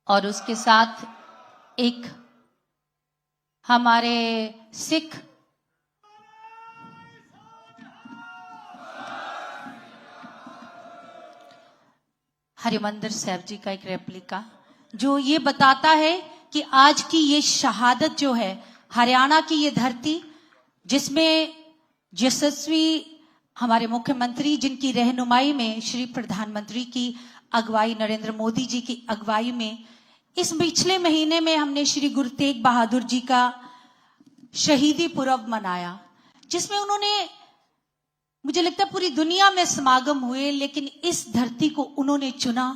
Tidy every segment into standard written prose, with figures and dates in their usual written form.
और उसके साथ एक हमारे सिख हरिमंदिर साहिब जी का एक रेप्लिका जो ये बताता है कि आज की ये शहादत जो है हरियाणा की ये धरती, जिसमें यशस्वी हमारे मुख्यमंत्री जिनकी रहनुमाई में, श्री प्रधानमंत्री की अगुवाई, नरेंद्र मोदी जी की अगुवाई में इस पिछले महीने में हमने श्री गुरु तेग बहादुर जी का शहीदी पुरब मनाया, जिसमें उन्होंने, मुझे लगता है पूरी दुनिया में समागम हुए, लेकिन इस धरती को उन्होंने चुना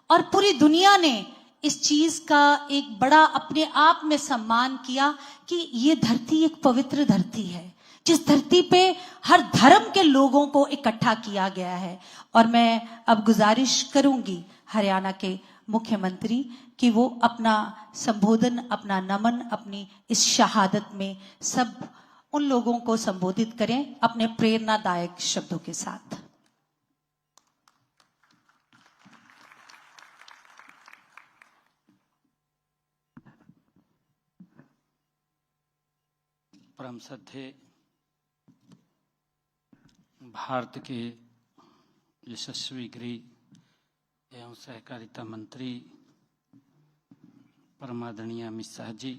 और पूरी दुनिया ने इस चीज का एक बड़ा अपने आप में सम्मान किया कि ये धरती एक पवित्र धरती है, जिस धरती पे हर धर्म के लोगों को इकट्ठा किया गया है। और मैं अब गुजारिश करूंगी हरियाणा के मुख्यमंत्री कि वो अपना संबोधन, अपना नमन, अपनी इस शहादत में सब उन लोगों को संबोधित करें अपने प्रेरणादायक शब्दों के साथ। परम श्रद्धेय भारत के यशस्वी गृह एवं सहकारिता मंत्री परमादरणीय अमित शाह जी,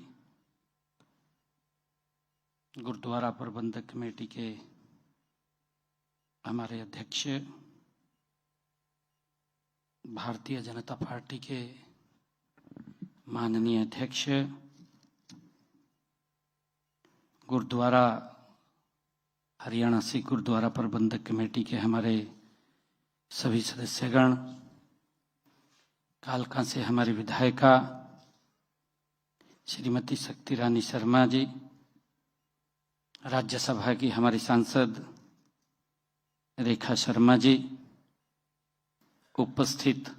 गुरुद्वारा प्रबंधक कमेटी के हमारे अध्यक्ष, भारतीय जनता पार्टी के माननीय अध्यक्ष, गुरुद्वारा हरियाणा सिख गुरुद्वारा प्रबंधक कमेटी के हमारे सभी सदस्यगण, कालका से हमारी विधायिका श्रीमती शक्ति रानी शर्मा जी, राज्यसभा की हमारी सांसद रेखा शर्मा जी, उपस्थित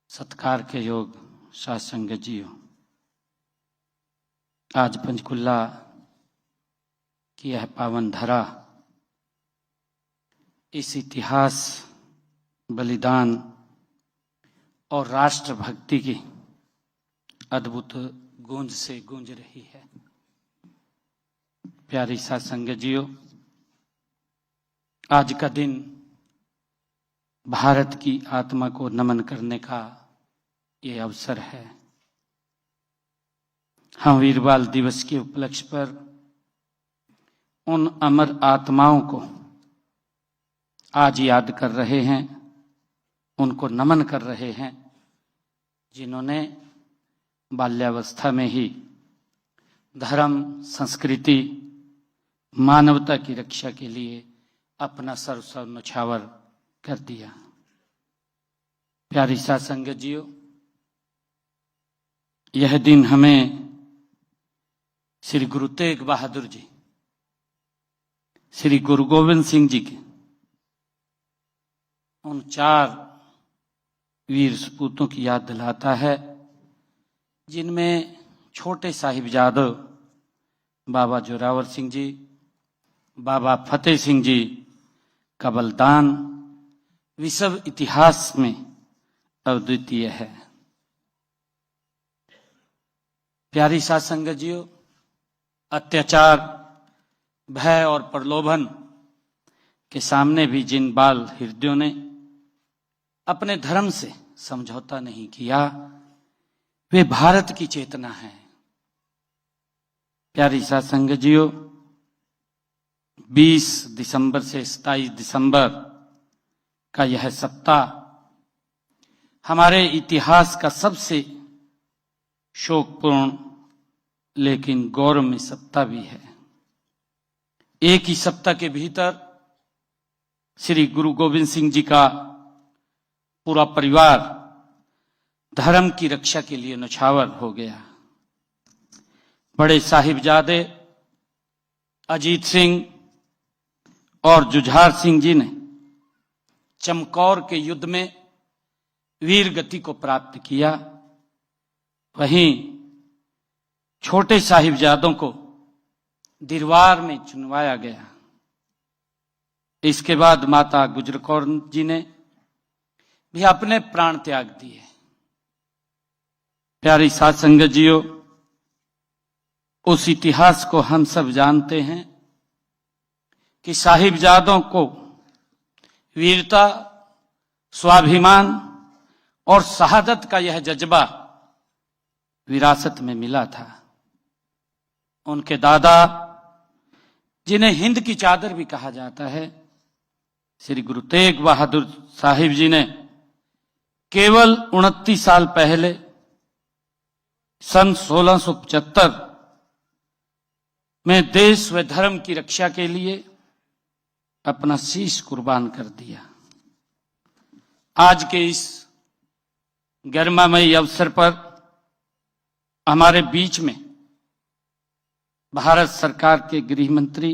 सत्कार के योग साध संगत जियों, आज पंचकुला की यह पावन धरा इस इतिहास, बलिदान और राष्ट्रभक्ति की अद्भुत गूंज से गूंज रही है। प्यारी साध संगत जियों, आज का दिन भारत की आत्मा को नमन करने का ये अवसर है। हम वीर बाल दिवस के उपलक्ष्य पर उन अमर आत्माओं को आज याद कर रहे हैं, उनको नमन कर रहे हैं, जिन्होंने बाल्यावस्था में ही धर्म, संस्कृति, मानवता की रक्षा के लिए अपना सर्वस्व न्यौछावर कर दिया। प्यारी साध संगत जियों, यह दिन हमें श्री गुरु तेग बहादुर जी, श्री गुरु गोविंद सिंह जी के उन 4 वीर सपूतों की याद दिलाता है, जिनमें छोटे साहिबजादे बाबा जोरावर सिंह जी, बाबा फतेह सिंह जी का बलिदान विश्व इतिहास में अद्वितीय है। प्यारी साध संगत जियों, अत्याचार, भय और प्रलोभन के सामने भी जिन बाल हृदयों ने अपने धर्म से समझौता नहीं किया, वे भारत की चेतना है। प्यारी साध संगत जियों, 20 दिसंबर से 27 दिसंबर का यह सप्ताह हमारे इतिहास का सबसे शोकपूर्ण लेकिन गौरवमय सप्ताह भी है। एक ही सप्ताह के भीतर श्री गुरु गोविंद सिंह जी का पूरा परिवार धर्म की रक्षा के लिए न्यौछावर हो गया। बड़े साहिबजादे अजीत सिंह और जुझार सिंह जी ने चमकौर के युद्ध में वीर गति को प्राप्त किया। वहीं छोटे साहिबजादों को दिरवार में चुनवाया गया। इसके बाद माता गुजर कौर जी ने भी अपने प्राण त्याग दिए। प्यारी साध संगत जियो, उस इतिहास को हम सब जानते हैं कि साहिबजादों को वीरता, स्वाभिमान और शहादत का यह जज्बा विरासत में मिला था। उनके दादा, जिन्हें हिंद की चादर भी कहा जाता है, श्री गुरु तेग बहादुर साहिब जी ने केवल 29 साल पहले सन 1675 में देश व धर्म की रक्षा के लिए अपना शीश कुर्बान कर दिया। आज के इस गरिमामयी अवसर पर हमारे बीच में भारत सरकार के गृह मंत्री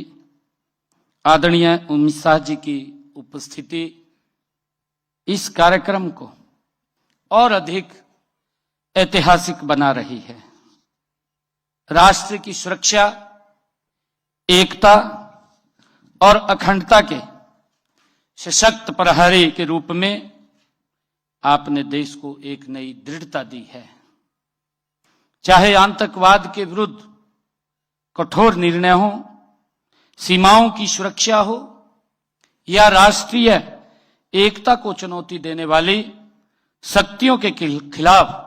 आदरणीय अमित शाह जी की उपस्थिति इस कार्यक्रम को और अधिक ऐतिहासिक बना रही है। राष्ट्र की सुरक्षा, एकता और अखंडता के सशक्त प्रहरी के रूप में आपने देश को एक नई दृढ़ता दी है। चाहे आतंकवाद के विरुद्ध कठोर निर्णय हो, सीमाओं की सुरक्षा हो या राष्ट्रीय एकता को चुनौती देने वाली शक्तियों के खिलाफ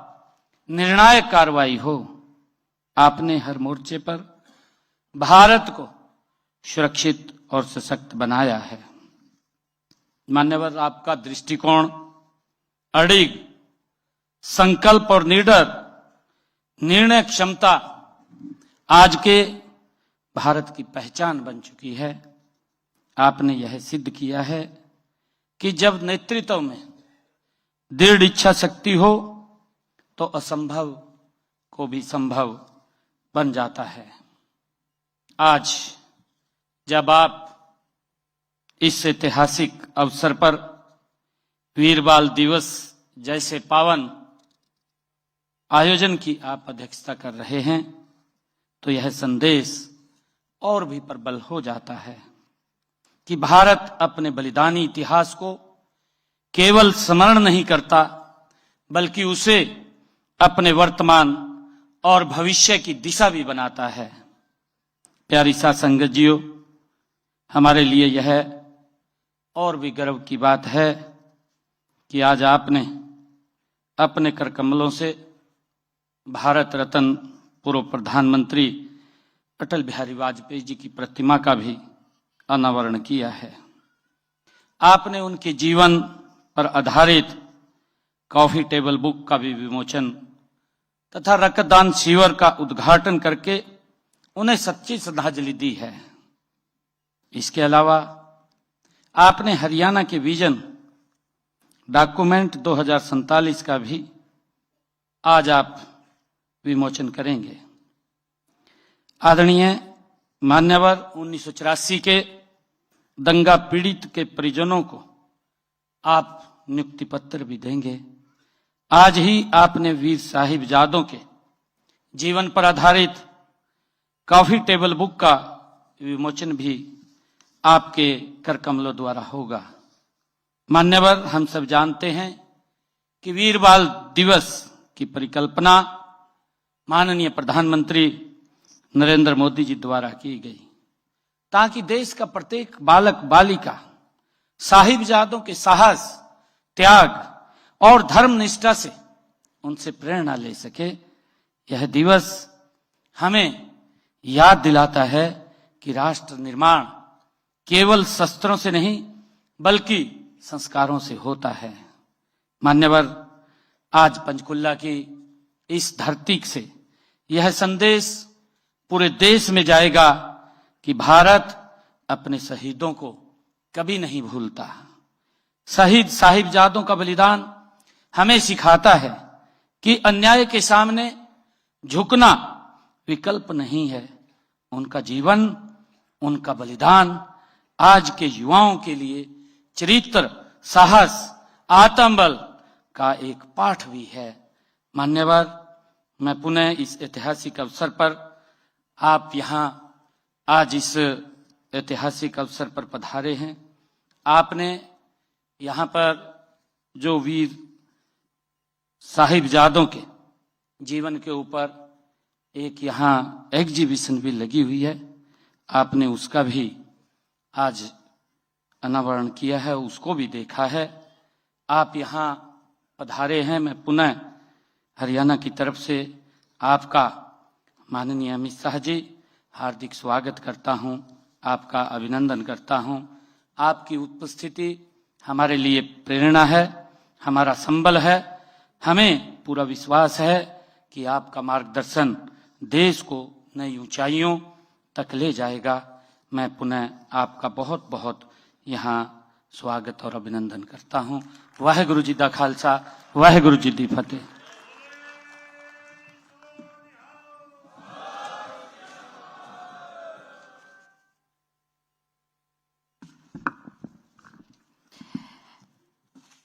निर्णायक कार्रवाई हो, आपने हर मोर्चे पर भारत को सुरक्षित और सशक्त बनाया है। मान्यवर, आपका दृष्टिकोण, अड़िग संकल्प और निडर निर्णय क्षमता आज के भारत की पहचान बन चुकी है। आपने यह सिद्ध किया है कि जब नेतृत्व में दृढ़ इच्छा शक्ति हो तो असंभव को भी संभव बन जाता है। आज जब आप इस ऐतिहासिक अवसर पर वीर बाल दिवस जैसे पावन आयोजन की आप अध्यक्षता कर रहे हैं, तो यह संदेश और भी प्रबल हो जाता है कि भारत अपने बलिदानी इतिहास को केवल स्मरण नहीं करता, बल्कि उसे अपने वर्तमान और भविष्य की दिशा भी बनाता है। प्यारी साध संगत जियो, हमारे लिए यह और भी गर्व की बात है कि आज आपने अपने कर कमलों से भारत रत्न पूर्व प्रधानमंत्री अटल बिहारी वाजपेयी जी की प्रतिमा का भी अनावरण किया है। आपने उनके जीवन पर आधारित कॉफी टेबल बुक का भी विमोचन तथा रक्तदान शिविर का उद्घाटन करके उन्हें सच्ची श्रद्धांजलि दी है। इसके अलावा आपने हरियाणा के विजन डॉक्यूमेंट 2047 का भी आज आप विमोचन करेंगे। आदरणीय मान्यवर, 1984 के दंगा पीड़ित के परिजनों को आप नियुक्ति पत्र भी देंगे। आज ही आपने वीर साहिबजादों के जीवन पर आधारित कॉफी टेबल बुक का विमोचन भी आपके कर कमलों द्वारा होगा। मान्यवर, हम सब जानते हैं कि वीर बाल दिवस की परिकल्पना माननीय प्रधानमंत्री नरेंद्र मोदी जी द्वारा की गई, ताकि देश का प्रत्येक बालक बालिका साहिबजादों के साहस, त्याग और धर्म निष्ठा से उनसे प्रेरणा ले सके। यह दिवस हमें याद दिलाता है कि राष्ट्र निर्माण केवल शस्त्रों से नहीं बल्कि संस्कारों से होता है। मान्यवर, आज पंचकुला की इस धरती से यह संदेश पूरे देश में जाएगा कि भारत अपने शहीदों को कभी नहीं भूलता। शहीद साहिबजादों का बलिदान हमें सिखाता है कि अन्याय के सामने झुकना विकल्प नहीं है। उनका जीवन, उनका बलिदान आज के युवाओं के लिए चरित्र, साहस, आत्मबल का एक पाठ भी है। मान्यवर, मैं पुनः इस ऐतिहासिक अवसर पर आप यहाँ आज इस ऐतिहासिक अवसर पर पधारे हैं। आपने यहाँ पर जो वीर साहिबजादों के जीवन के ऊपर एक यहाँ एग्जीबिशन भी लगी हुई है, आपने उसका भी आज अनावरण किया है, उसको भी देखा है। आप यहाँ पधारे हैं, मैं पुनः हरियाणा की तरफ से आपका माननीय अमित शाह जी हार्दिक स्वागत करता हूँ, आपका अभिनंदन करता हूँ। आपकी उपस्थिति हमारे लिए प्रेरणा है, हमारा संबल है। हमें पूरा विश्वास है कि आपका मार्गदर्शन देश को नई ऊंचाइयों तक ले जाएगा। मैं पुनः आपका बहुत बहुत यहाँ स्वागत और अभिनंदन करता हूँ। वाहेगुरु जी दा खालसा, वाहेगुरु जी दी फतेह।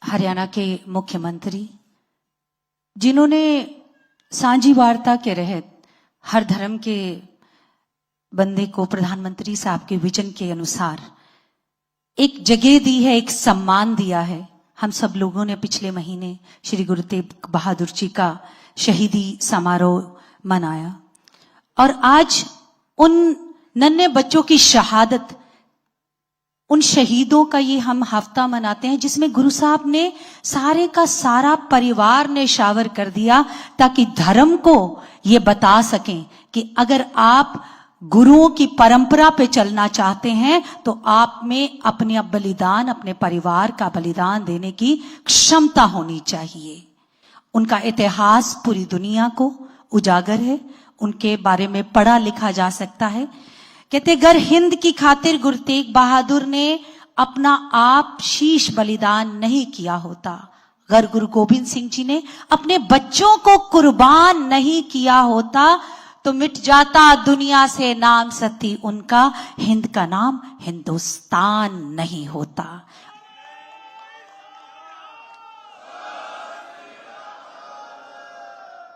हरियाणा के मुख्यमंत्री जिन्होंने सांझी वार्ता के रहत हर धर्म के बंदे को प्रधानमंत्री साहब के विजन के अनुसार एक जगह दी है, एक सम्मान दिया है। हम सब लोगों ने पिछले महीने श्री गुरु तेग बहादुर जी का शहीदी समारोह मनाया और आज उन नन्हे बच्चों की शहादत, उन शहीदों का ये हम हफ्ता मनाते हैं जिसमें गुरु साहब ने सारे का सारा परिवार ने शावर कर दिया ताकि धर्म को ये बता सकें कि अगर आप गुरुओं की परंपरा पे चलना चाहते हैं तो आप में अपने बलिदान, अपने परिवार का बलिदान देने की क्षमता होनी चाहिए। उनका इतिहास पूरी दुनिया को उजागर है, उनके बारे में पढ़ा लिखा जा सकता है। कहते गर हिंद की खातिर गुरु तेग बहादुर ने अपना आप शीश बलिदान नहीं किया होता, अगर गुरु गोविंद सिंह जी ने अपने बच्चों को कुर्बान नहीं किया होता तो मिट जाता दुनिया से नाम सती उनका, हिंद का नाम हिंदुस्तान नहीं होता।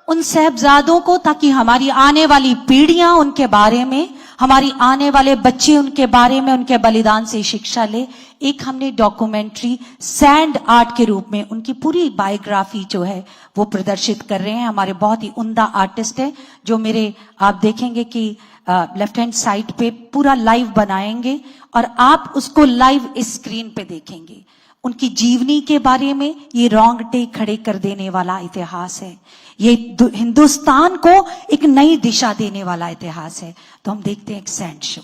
उन साहबजादों को, ताकि हमारी आने वाली पीढ़ियां उनके बारे में, हमारी आने वाले बच्चे उनके बारे में, उनके बलिदान से शिक्षा ले, एक हमने डॉक्यूमेंट्री सैंड आर्ट के रूप में उनकी पूरी बायोग्राफी जो है वो प्रदर्शित कर रहे हैं। हमारे बहुत ही उम्दा आर्टिस्ट है जो मेरे, आप देखेंगे कि लेफ्ट हैंड साइड पे पूरा लाइव बनाएंगे और आप उसको लाइव स्क्रीन पे देखेंगे। उनकी जीवनी के बारे में ये रोंगटे खड़े कर देने वाला इतिहास है, ये हिंदुस्तान को एक नई दिशा देने वाला इतिहास है। तो हम देखते हैं एक सैंड शो।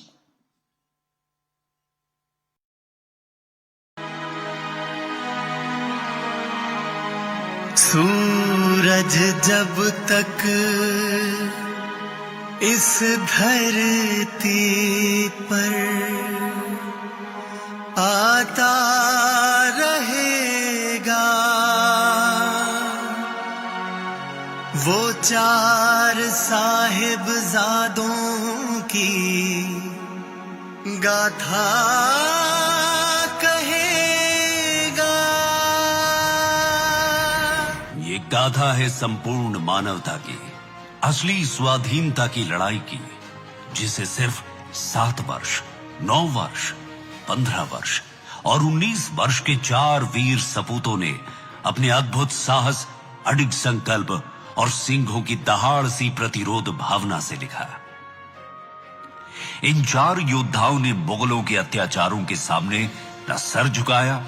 सूरज जब तक इस धरती पर आता रहेगा, वो चार साहिबजादों की गाथा कहेगा। ये गाथा है संपूर्ण मानवता की, असली स्वाधीनता की लड़ाई की, जिसे सिर्फ 7 वर्ष, 9 वर्ष, 15 वर्ष और 19 वर्ष के 4 वीर सपूतों ने अपने अद्भुत साहस, अडिग संकल्प और सिंहों की दहाड़ सी प्रतिरोध भावना से लिखा। इन 4 योद्धाओं ने मुगलों के अत्याचारों के सामने न सर झुकाया,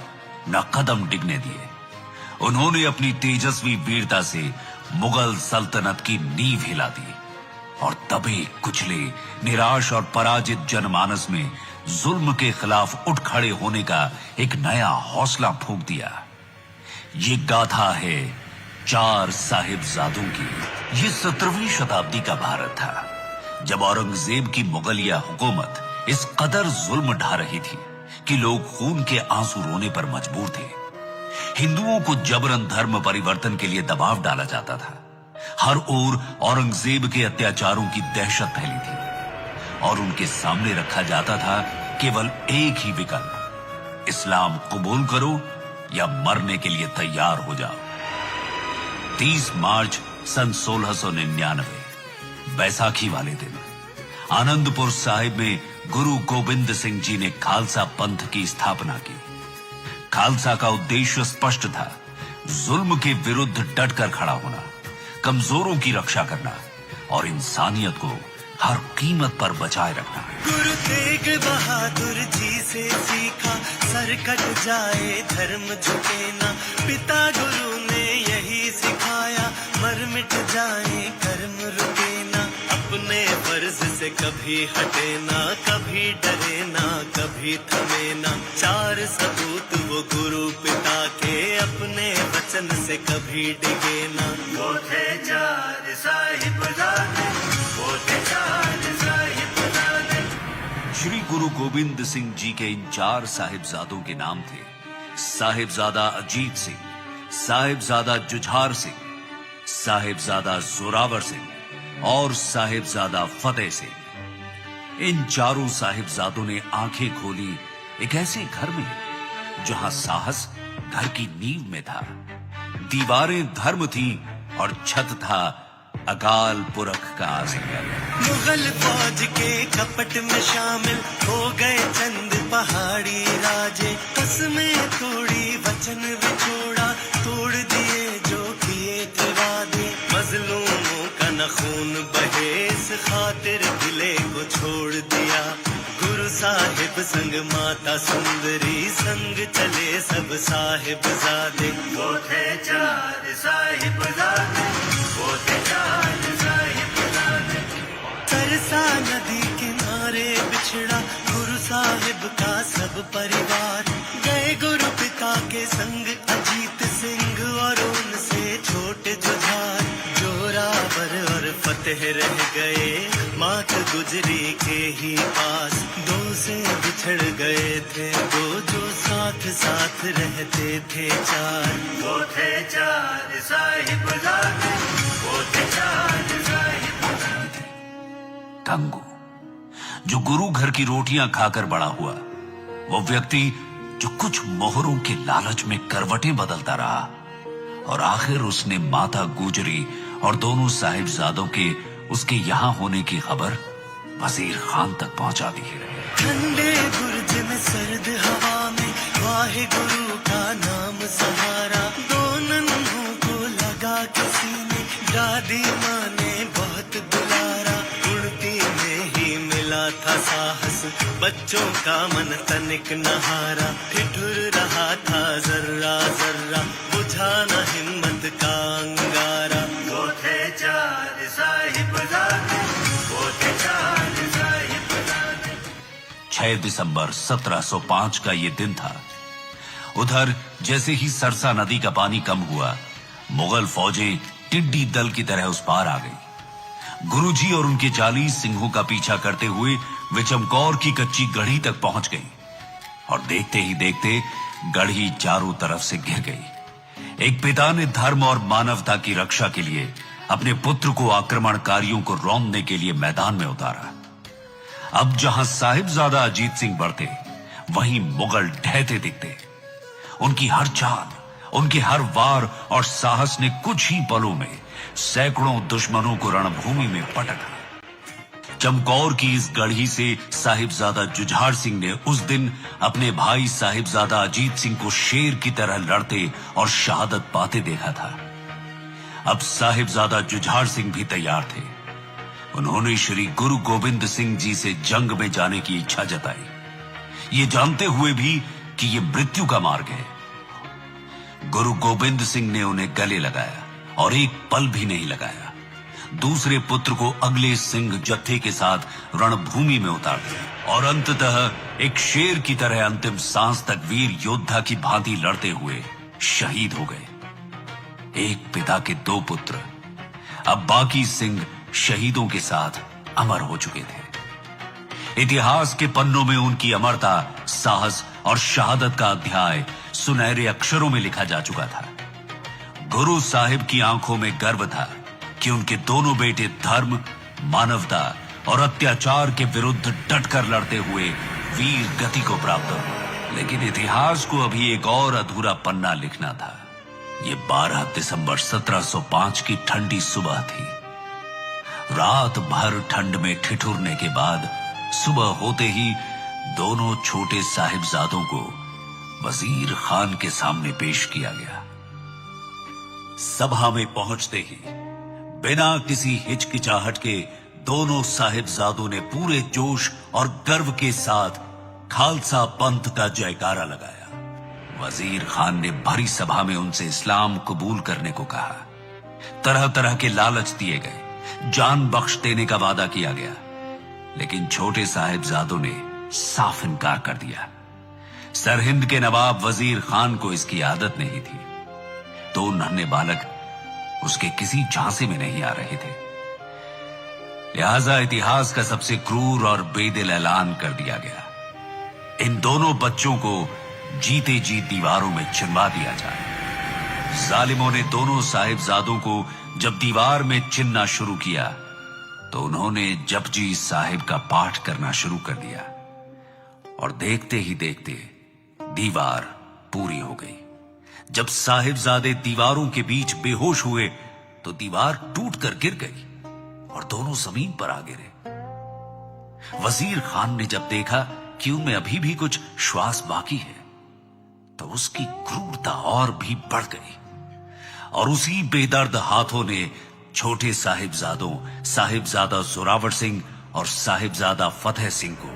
न कदम डिगने दिए। उन्होंने अपनी तेजस्वी वीरता से मुगल सल्तनत की नींव हिला दी और दबे कुचले, निराश और पराजित जनमानस में जुल्म के खिलाफ उठ खड़े होने का एक नया हौसला फूंक दिया। ये गाथा है 4 साहिबजादों की। ये 17वीं शताब्दी का भारत था, जब औरंगजेब की मुगलिया हुकूमत इस कदर जुल्म ढा रही थी कि लोग खून के आंसू रोने पर मजबूर थे। हिंदुओं को जबरन धर्म परिवर्तन के लिए दबाव डाला जाता था। हर ओर औरंगजेब के अत्याचारों की दहशत फैली थी और उनके सामने रखा जाता था केवल एक ही विकल्प, इस्लाम कबूल करो या मरने के लिए तैयार हो जाओ। 30 मार्च सन 1699 बैसाखी वाले दिन आनंदपुर साहिब में गुरु गोविंद सिंह जी ने खालसा पंथ की स्थापना की। खालसा का उद्देश्य स्पष्ट था, जुल्म के विरुद्ध डटकर खड़ा होना। कमजोरों की रक्षा करना और इंसानियत को हर कीमत पर बचाए रखना। गुरु तेग बहादुर जी से सीखा, सर कट जाए धर्म झुके ना। पिता गुरु ने यही सिखाया, मर मिट जाए कर्म रुके ना। अपने फर्ज से कभी हटे ना, कभी डरे ना, कभी थमे ना। चार सबूत वो गुरु पिता के, अपने वचन से कभी डिगे ना। वो थे चार साहिबजादे, वो थे चार साहिबजादे। श्री गुरु गोविंद सिंह जी के इन चार साहिबजादों के नाम थे साहिबजादा अजीत सिंह, साहिबजादा जुझार सिंह, साहिबजादा जोरावर सिंह और साहिबजादा फतेह सिंह। इन चारों साहिबजादों ने आंखें खोली एक ऐसे घर में जहां साहस घर की नींव में था, दीवारें धर्म थी और छत था अकाल पुरख का आशीर्वाद। मुगल फौज के कपट में शामिल हो गए चंद पहाड़ी राजे। कसमें तोड़ी वचन बिछोड़ा, तोड़ दिए जो किए थे वादे। मजलूमों का न खून बहे, इस खातिर दिले को छोड़ दिया। गुरु साहिब संग माता सुंदरी, संग चले सब साहिबजादे। वो थे चार साहिबजादे, वो थे चार साहिबजादे। सरसा नदी किनारे बिछड़ा गुरु साहिब का सब परिवार। गए गुरु पिता के संग अजीत सिंह और उनसे छोटे जुझार। जोरावर और फतेह रह गए मात गुजरी के ही पास। दो से बिछड़ गए थे दो, जो साथ साथ रहते थे चार। वो थे चार साहिबजादे, वो थे चार साहिबजादे। गंगू, जो गुरु घर की रोटियां खाकर बड़ा हुआ, वो व्यक्ति जो कुछ मोहरों के लालच में करवटें बदलता रहा और आखिर उसने माता गुजरी और दोनों साहिबजादों के उसके यहां होने की खबर वजीर खान तक पहुंचा दी है। ठंडे बुर्ज में सर्द हवा में वाहे गुरु का नाम सहारा। दो नन्हों को लगा किसी ने, दादी माँ ने बहुत दुलारा। उड़ती में ही मिला था साहस, बच्चों का मन तनिक नहारा। ठिठुर रहा था जर्रा जर्रा, बुझा न हिम्मत का अंगारा। वो थे चार साहिबजादे, वो थे चार साहिबजादे। 6 दिसंबर 1705 का ये दिन था। उधर जैसे ही सरसा नदी का पानी कम हुआ, मुगल फौजें टिड्डी दल की तरह उस पार आ गई। गुरुजी और उनके 40 सिंहों का पीछा करते हुए वे चमकौर की कच्ची गढ़ी तक पहुंच गई और देखते ही देखते गढ़ी चारों तरफ से घिर गई। एक पिता ने धर्म और मानवता की रक्षा के लिए अपने पुत्र को आक्रमणकारियों को रौंदने के लिए मैदान में उतारा। अब जहां साहिबजादा अजीत सिंह बढ़ते, वहीं मुगल ढहते दिखते। उनकी हर चाल, उनके हर वार और साहस ने कुछ ही पलों में सैकड़ों दुश्मनों को रणभूमि में पटका। चमकौर की इस गढ़ी से साहिबजादा जुझार सिंह ने उस दिन अपने भाई साहिबजादा अजीत सिंह को शेर की तरह लड़ते और शहादत पाते देखा था। अब साहिबजादा जुझार सिंह भी तैयार थे। उन्होंने श्री गुरु गोविंद सिंह जी से जंग में जाने की इच्छा जताई, ये जानते हुए भी कि ये मृत्यु का मार्ग है। गुरु गोविंद सिंह ने उन्हें गले लगाया और एक पल भी नहीं लगाया। दूसरे पुत्र को अगले सिंह जत्थे के साथ रणभूमि में उतार दिया और अंततः एक शेर की तरह अंतिम सांस तक वीर योद्धा की भांति लड़ते हुए शहीद हो गए। एक पिता के 2 पुत्र, अब बाकी सिंह शहीदों के साथ अमर हो चुके थे। इतिहास के पन्नों में उनकी अमरता, साहस और शहादत का अध्याय सुनहरे अक्षरों में लिखा जा चुका था। गुरु साहिब की आंखों में गर्व था कि उनके दोनों बेटे धर्म, मानवता और अत्याचार के विरुद्ध डटकर लड़ते हुए वीर गति को प्राप्त हुए। लेकिन इतिहास को अभी एक और अधूरा पन्ना लिखना था। ये 12 दिसंबर 1705 की ठंडी सुबह थी। रात भर ठंड में ठिठुरने के बाद सुबह होते ही दोनों छोटे साहिबजादों को वजीर खान के सामने पेश किया गया। सभा में पहुंचते ही बिना किसी हिचकिचाहट के दोनों साहिबजादों ने पूरे जोश और गर्व के साथ खालसा पंथ का जयकारा लगाया। वजीर खान ने भरी सभा में उनसे इस्लाम कबूल करने को कहा। तरह तरह के लालच दिए गए, जान बख्श देने का वादा किया गया, लेकिन छोटे साहिबजादों ने साफ इनकार कर दिया। सरहिंद के नवाब वजीर खान को इसकी आदत नहीं थी, तो नन्हे बालक उसके किसी झांसे में नहीं आ रहे थे। लिहाजा इतिहास का सबसे क्रूर और बेदिल ऐलान कर दिया गया, इन दोनों बच्चों को जीते जी दीवारों में चिनवा दिया जाए। जालिमों ने दोनों साहिबजादों को जब दीवार में चिनना शुरू किया तो उन्होंने जपजी साहिब का पाठ करना शुरू कर दिया, और देखते ही देखते दीवार पूरी हो गई। जब साहिबजादे दीवारों के बीच बेहोश हुए तो दीवार टूटकर गिर गई और दोनों जमीन पर आ गिरे। वजीर खान ने जब देखा कि उनमें अभी भी कुछ श्वास बाकी है तो उसकी क्रूरता और भी बढ़ गई, और उसी बेदर्द हाथों ने छोटे साहिबजादों साहिबजादा जोरावर सिंह और साहिबजादा फतेह सिंह को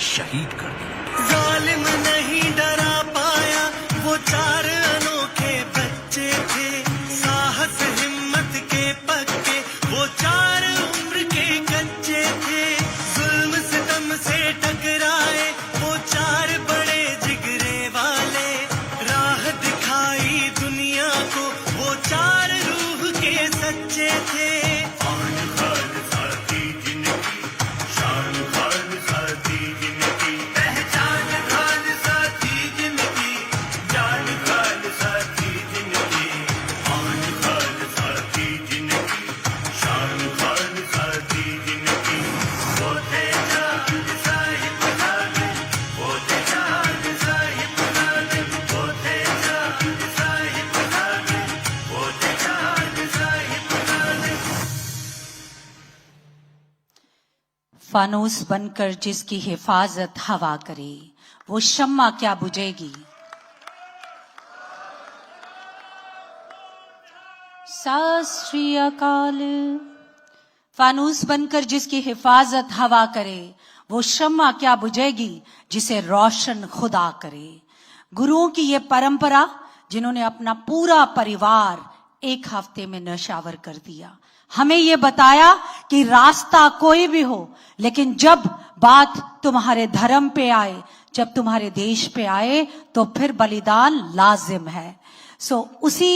शहीद कर दिया। जालिम नहीं डरा पाया, वो चार अनोखे बच्चे थे, साहस हिम्मत के पक्के, वो चार उम्र के कच्चे थे। जुल्म सितम से टकराए वो चार बड़े जिगरे वाले, राह दिखाई दुनिया को वो चार रूह के सच्चे थे। फानूस बनकर जिसकी हिफाजत हवा करे, वो शम्मा क्या बुझेगी। सत श्री अकाल। फानूस बनकर जिसकी हिफाजत हवा करे, वो शम्मा क्या बुझेगी जिसे रोशन खुदा करे। गुरुओं की ये परंपरा, जिन्होंने अपना पूरा परिवार एक हफ्ते में नशावर कर दिया, हमें ये बताया कि रास्ता कोई भी हो, लेकिन जब बात तुम्हारे धर्म पे आए, जब तुम्हारे देश पे आए, तो फिर बलिदान लाजिम है। उसी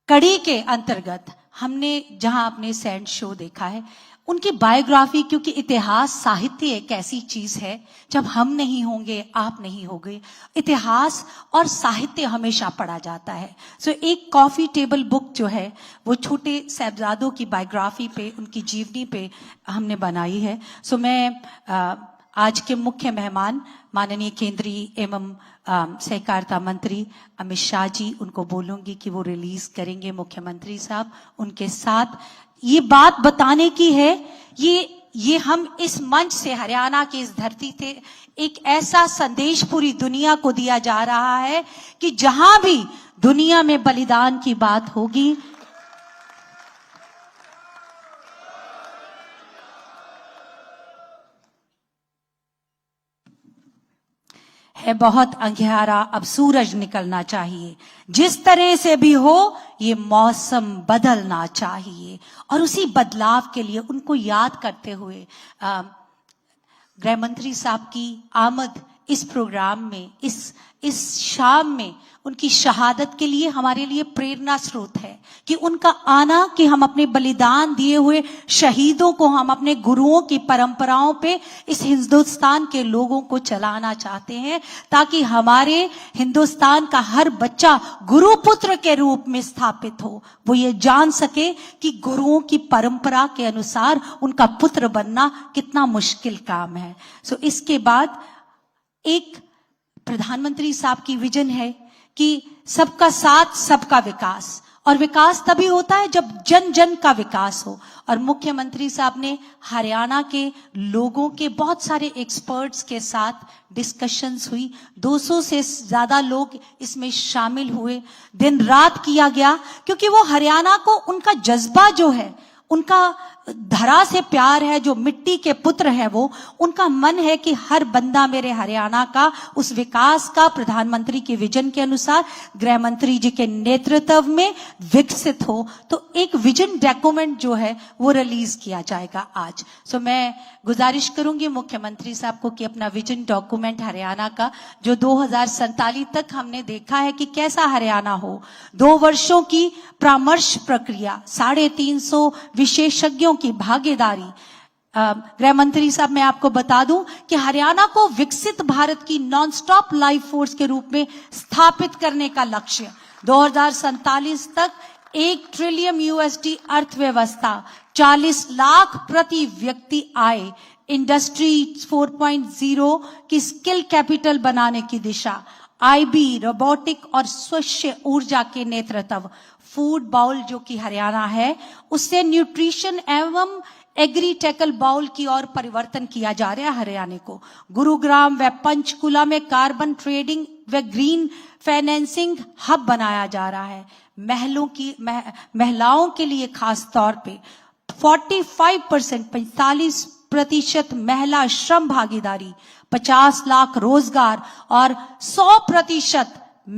कड़ी के अंतर्गत हमने जहां अपने सैंड शो देखा है, उनकी बायोग्राफी, क्योंकि इतिहास साहित्य एक ऐसी चीज है, जब हम नहीं होंगे, आप नहीं होंगे, इतिहास और साहित्य हमेशा पढ़ा जाता है। एक कॉफी टेबल बुक जो है वो छोटे साहिबजादों की बायोग्राफी पे, उनकी जीवनी पे हमने बनाई है। मैं आज के मुख्य मेहमान माननीय केंद्रीय एवं सहकारिता मंत्री अमित शाह जी, उनको बोलूंगी कि वो रिलीज करेंगे, मुख्यमंत्री साहब उनके साथ। ये बात बताने की है, ये हम इस मंच से, हरियाणा की इस धरती से एक ऐसा संदेश पूरी दुनिया को दिया जा रहा है कि जहां भी दुनिया में बलिदान की बात होगी, है बहुत अंधियारा, अब सूरज निकलना चाहिए। जिस तरह से भी हो, ये मौसम बदलना चाहिए, और उसी बदलाव के लिए उनको याद करते हुए गृह मंत्री साहब की आमद इस प्रोग्राम में, इस शाम में, उनकी शहादत के लिए हमारे लिए प्रेरणा स्रोत है कि उनका आना, कि हम अपने बलिदान दिए हुए शहीदों को हम अपने गुरुओं की परंपराओं पे इस हिंदुस्तान के लोगों को चलाना चाहते हैं, ताकि हमारे हिंदुस्तान का हर बच्चा गुरुपुत्र के रूप में स्थापित हो। वो ये जान सके कि गुरुओं की परंपरा के अनुसार उनका पुत्र बनना कितना मुश्किल काम है। इसके बाद एक प्रधानमंत्री साहब की विजन है कि सबका साथ सबका विकास, और विकास तभी होता है जब जन जन का विकास हो। और मुख्यमंत्री साहब ने हरियाणा के लोगों के बहुत सारे एक्सपर्ट्स के साथ डिस्कशंस हुई, 200 से ज्यादा लोग इसमें शामिल हुए, दिन रात किया गया, क्योंकि वो हरियाणा को, उनका जज्बा जो है, उनका धरा से प्यार है, जो मिट्टी के पुत्र है वो, उनका मन है कि हर बंदा मेरे हरियाणा का उस विकास का प्रधानमंत्री के विजन के अनुसार गृह मंत्री जी के नेतृत्व में विकसित हो। तो एक विजन डॉक्यूमेंट जो है वो रिलीज किया जाएगा आज। सो मैं गुजारिश करूंगी मुख्यमंत्री साहब को कि अपना विजन डॉक्यूमेंट हरियाणा का, जो 2047 तक हमने देखा है कि कैसा हरियाणा हो, 2 वर्षों की परामर्श प्रक्रिया, 350 विशेषज्ञों की भागीदारी। गृह मंत्री साहब, मैं आपको बता दूं कि हरियाणा को विकसित भारत की नॉन स्टॉप लाइफ फोर्स के रूप में स्थापित करने का लक्ष्य, 2047 तक 1 ट्रिलियन USD अर्थव्यवस्था, 40 लाख प्रति व्यक्ति आय, इंडस्ट्री 4.0 की स्किल कैपिटल बनाने की दिशा, IB, रोबोटिक और स्वच्छ ऊर्जा के नेतृत्व, फूड बाउल जो कि हरियाणा है, उससे न्यूट्रिशन एवं एग्रीटेकल बाउल की ओर परिवर्तन किया जा रहा है हरियाणा को। गुरुग्राम व पंचकुला में कार्बन ट्रेडिंग व ग्रीन फाइनेंसिंग हब बनाया जा रहा है। महिलाओं के लिए खास तौर पे 45% महिला श्रम भागीदारी, 50 लाख रोजगार और 100%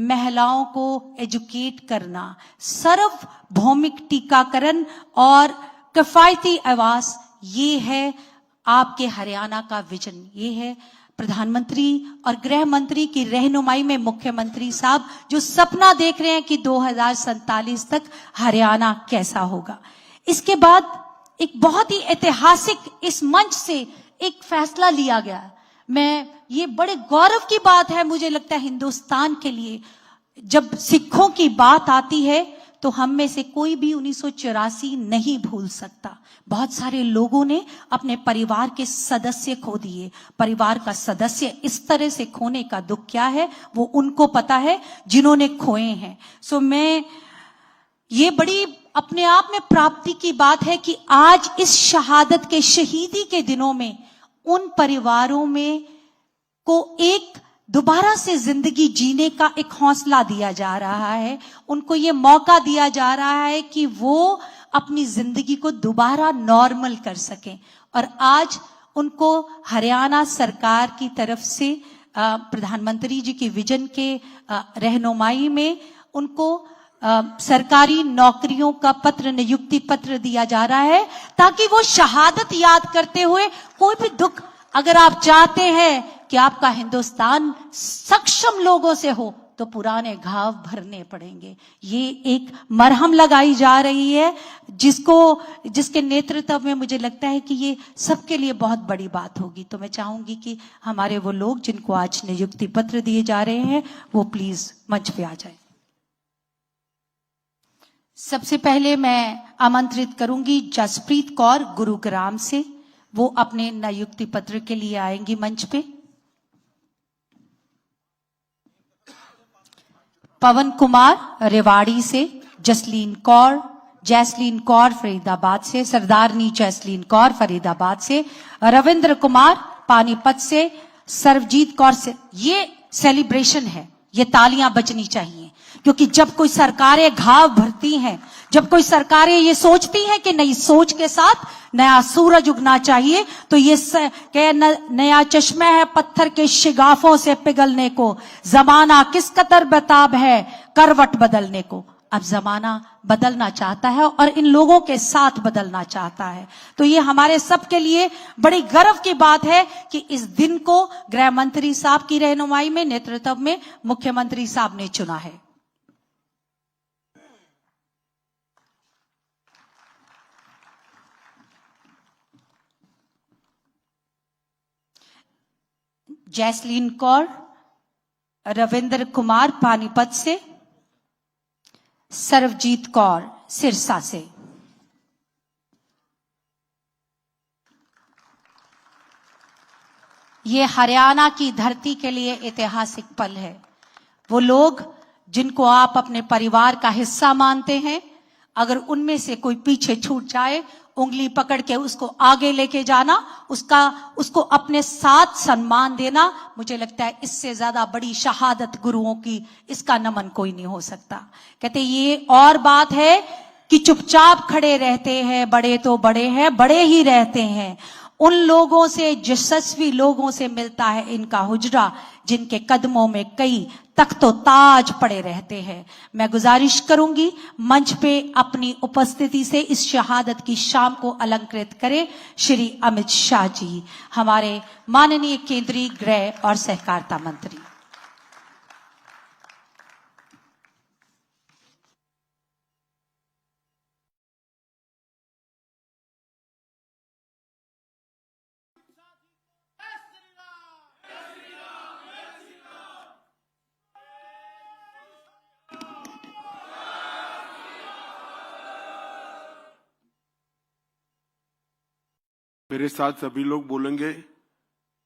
महिलाओं को एजुकेट करना, सार्वभौमिक टीकाकरण और किफायती आवास, ये है आपके हरियाणा का विजन। ये है प्रधानमंत्री और गृह मंत्री की रहनुमाई में मुख्यमंत्री साहब जो सपना देख रहे हैं कि 2047 तक हरियाणा कैसा होगा। इसके बाद एक बहुत ही ऐतिहासिक इस मंच से एक फैसला लिया गया। ये बड़े गौरव की बात है, मुझे लगता है हिंदुस्तान के लिए। जब सिखों की बात आती है तो हम में से कोई भी 1984 नहीं भूल सकता। बहुत सारे लोगों ने अपने परिवार के सदस्य खो दिए। परिवार का सदस्य इस तरह से खोने का दुख क्या है वो उनको पता है जिन्होंने खोए हैं। सो मैं, ये बड़ी अपने आप में प्राप्ति की बात है कि आज इस शहादत के, शहीदी के दिनों में उन परिवारों में को एक दोबारा से जिंदगी जीने का एक हौसला दिया जा रहा है। उनको ये मौका दिया जा रहा है कि वो अपनी जिंदगी को दोबारा नॉर्मल कर सकें। और आज उनको हरियाणा सरकार की तरफ से प्रधानमंत्री जी के विजन के रहनुमाई में उनको सरकारी नौकरियों का पत्र, नियुक्ति पत्र दिया जा रहा है, ताकि वो शहादत याद करते हुए कोई भी दुख, अगर आप चाहते हैं कि आपका हिंदुस्तान सक्षम लोगों से हो तो पुराने घाव भरने पड़ेंगे। ये एक मरहम लगाई जा रही है जिसके नेतृत्व में मुझे लगता है कि ये सबके लिए बहुत बड़ी बात होगी। तो मैं चाहूंगी कि हमारे वो लोग जिनको आज नियुक्ति पत्र दिए जा रहे हैं वो प्लीज मंच पे आ जाए। सबसे पहले मैं आमंत्रित करूंगी जसप्रीत कौर गुरुग्राम से, वो अपने नियुक्ति पत्र के लिए आएंगी मंच पे। पवन कुमार रेवाड़ी से, जैस्लीन कौर फरीदाबाद से, सरदारनी जैस्लीन कौर फरीदाबाद से, रविंद्र कुमार पानीपत से, सर्वजीत कौर से। ये सेलिब्रेशन है, ये तालियां बजनी चाहिए, क्योंकि जब कोई सरकारें घाव भरती हैं, जब कोई सरकारें ये सोचती हैं कि नई सोच के साथ नया सूरज उगना चाहिए, तो ये नया चश्मा है पत्थर के शिगाफों से पिघलने को, जमाना किस कदर बेताब है करवट बदलने को। अब जमाना बदलना चाहता है और इन लोगों के साथ बदलना चाहता है। तो ये हमारे सबके लिए बड़ी गर्व की बात है कि इस दिन को गृह मंत्री साहब की रहनुमाई में, नेतृत्व में मुख्यमंत्री साहब ने चुना है। जैस्लीन कौर, रविंद्र कुमार पानीपत से, सर्वजीत कौर सिरसा से। ये हरियाणा की धरती के लिए ऐतिहासिक पल है। वो लोग जिनको आप अपने परिवार का हिस्सा मानते हैं, अगर उनमें से कोई पीछे छूट जाए, उंगली पकड़ के उसको आगे लेके जाना, उसको अपने साथ सम्मान देना, मुझे लगता है इससे ज्यादा बड़ी शहादत गुरुओं की, इसका नमन कोई नहीं हो सकता। कहते ये और बात है कि चुपचाप खड़े रहते हैं, बड़े तो बड़े हैं, बड़े ही रहते हैं। उन लोगों से, यशस्वी लोगों से मिलता है इनका हुजरा, जिनके कदमों में कई तख्तो ताज पड़े रहते हैं। मैं गुजारिश करूंगी मंच पे अपनी उपस्थिति से इस शहादत की शाम को अलंकृत करें श्री अमित शाह जी, हमारे माननीय केंद्रीय गृह और सहकारिता मंत्री। मेरे साथ सभी लोग बोलेंगे,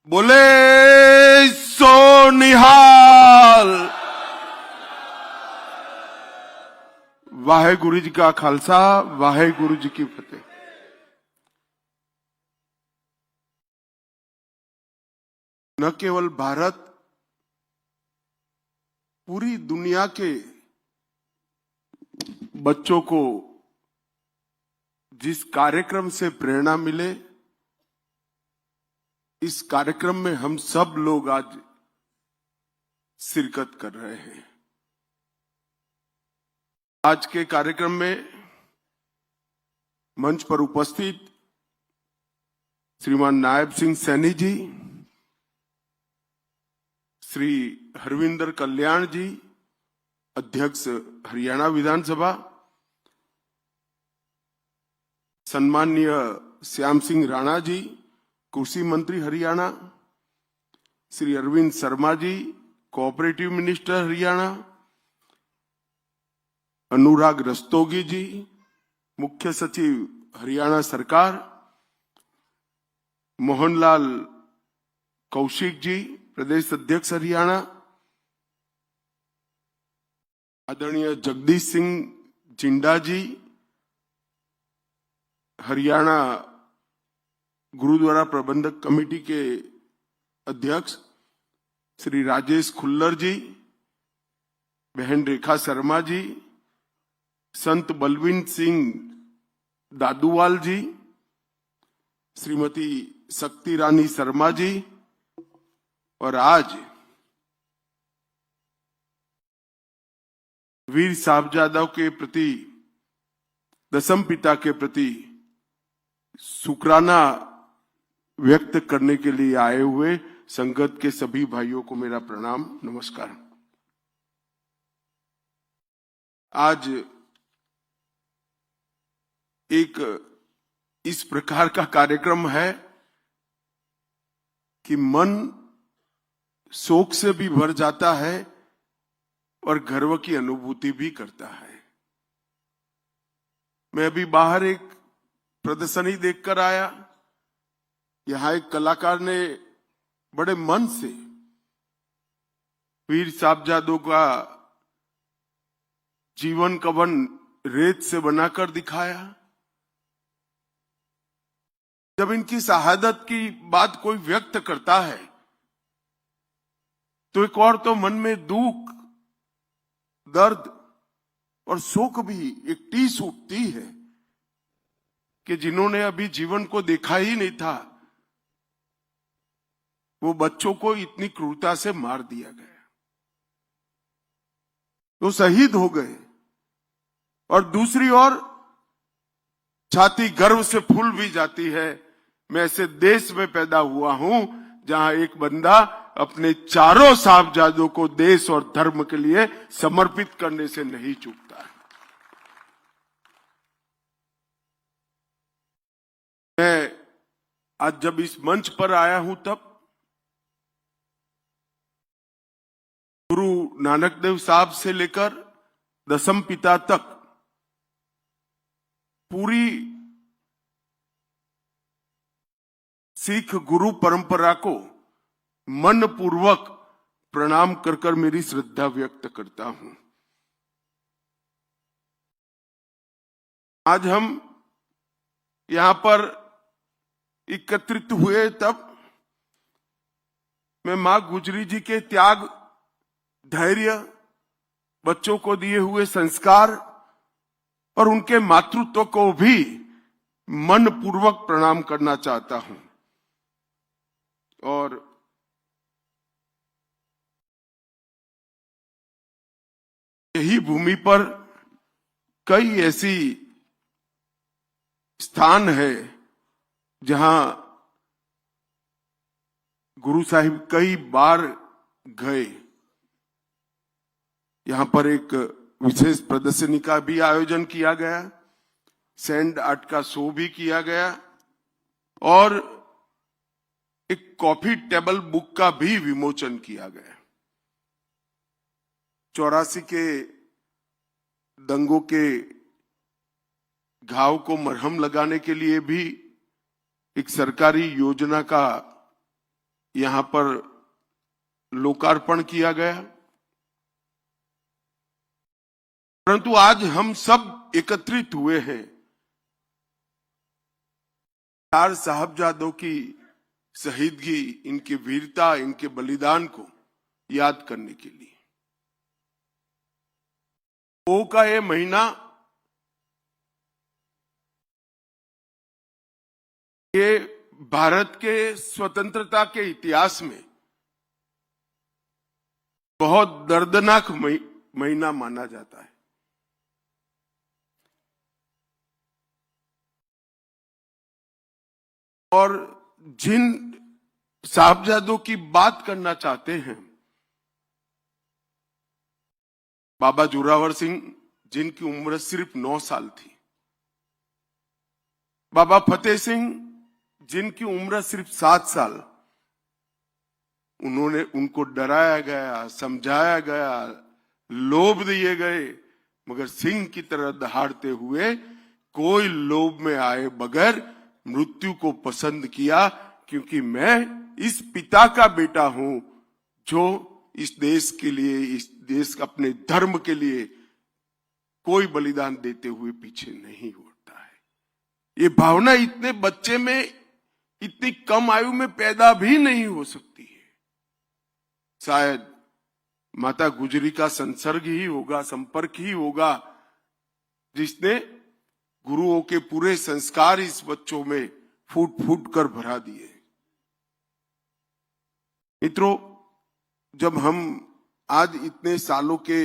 बोले सो निहाल। वाहेगुरु जी का खालसा, वाहेगुरु जी की फतेह। न केवल भारत, पूरी दुनिया के बच्चों को जिस कार्यक्रम से प्रेरणा मिले, इस कार्यक्रम में हम सब लोग आज शिरकत कर रहे हैं। आज के कार्यक्रम में मंच पर उपस्थित श्रीमान नायब सिंह सैनी जी, श्री हरविंदर कल्याण जी, अध्यक्ष हरियाणा विधानसभा, सम्माननीय श्याम सिंह राणा जी, कृषि मंत्री हरियाणा, श्री अरविंद शर्मा जी, कोऑपरेटिव मिनिस्टर हरियाणा, अनुराग रस्तोगी जी, मुख्य सचिव हरियाणा सरकार, मोहनलाल कौशिक जी, प्रदेश अध्यक्ष हरियाणा, आदरणीय जगदीश सिंह जिंडा जी, हरियाणा गुरुद्वारा प्रबंधक कमेटी के अध्यक्ष श्री राजेश खुल्लर जी, बहन रेखा शर्मा जी, संत बलविंद सिंह दादूवाल जी, श्रीमती शक्ति रानी शर्मा जी, और आज वीर साहबजादों के प्रति, दशम पिता के प्रति शुक्राना व्यक्त करने के लिए आए हुए संगत के सभी भाइयों को मेरा प्रणाम, नमस्कार। आज एक इस प्रकार का कार्यक्रम है कि मन शोक से भी भर जाता है और गर्व की अनुभूति भी करता है। मैं अभी बाहर एक प्रदर्शनी देखकर आया। यहां एक कलाकार ने बड़े मन से वीर साहबजादों का जीवन कवन रेत से बनाकर दिखाया। जब इनकी शहादत की बात कोई व्यक्त करता है तो एक और तो मन में दुख, दर्द और शोक भी एक टीस उठती है कि जिन्होंने अभी जीवन को देखा ही नहीं था, वो बच्चों को इतनी क्रूरता से मार दिया गया, तो शहीद हो गए। और दूसरी ओर छाती गर्व से फूल भी जाती है, मैं ऐसे देश में पैदा हुआ हूं जहां एक बंदा अपने चारों साहबजादों को देश और धर्म के लिए समर्पित करने से नहीं चूकता है। मैं आज जब इस मंच पर आया हूं तब गुरु नानक देव साहब से लेकर दशम पिता तक पूरी सिख गुरु परंपरा को मन पूर्वक प्रणाम कर मेरी श्रद्धा व्यक्त करता हूं। आज हम यहां पर एकत्रित हुए तब मैं मां गुजरी जी के त्याग, धैर्य, बच्चों को दिए हुए संस्कार और उनके मातृत्व को भी मन पूर्वक प्रणाम करना चाहता हूं। और यही भूमि पर कई ऐसी स्थान है जहां गुरु साहिब कई बार गए। यहां पर एक विशेष प्रदर्शनी का भी आयोजन किया गया, सैंड आर्ट का शो भी किया गया और एक कॉफी टेबल बुक का भी विमोचन किया गया। 84 के दंगों के घाव को मरहम लगाने के लिए भी एक सरकारी योजना का यहां पर लोकार्पण किया गया। परंतु आज हम सब एकत्रित हुए हैं 4 साहबजादों की शहीदगी, इनकी वीरता, इनके बलिदान को याद करने के लिए। पोह का ये महीना ये भारत के स्वतंत्रता के इतिहास में बहुत दर्दनाक महीना माना जाता है। और जिन साहबजादों की बात करना चाहते हैं, बाबा जोरावर सिंह जिनकी उम्र सिर्फ 9 साल थी, बाबा फतेह सिंह जिनकी उम्र सिर्फ 7 साल, उनको डराया गया, समझाया गया, लोभ दिए गए, मगर सिंह की तरह दहाड़ते हुए कोई लोभ में आए बगैर मृत्यु को पसंद किया, क्योंकि मैं इस पिता का बेटा हूं जो इस देश के लिए, इस देश अपने धर्म के लिए कोई बलिदान देते हुए पीछे नहीं हटता है। ये भावना इतने बच्चे में, इतनी कम आयु में पैदा भी नहीं हो सकती है। शायद माता गुजरी का संसर्ग ही होगा, संपर्क ही होगा, जिसने गुरुओं के पूरे संस्कार इस बच्चों में फूट फूट कर भरा दिए। मित्रों, जब हम आज इतने सालों के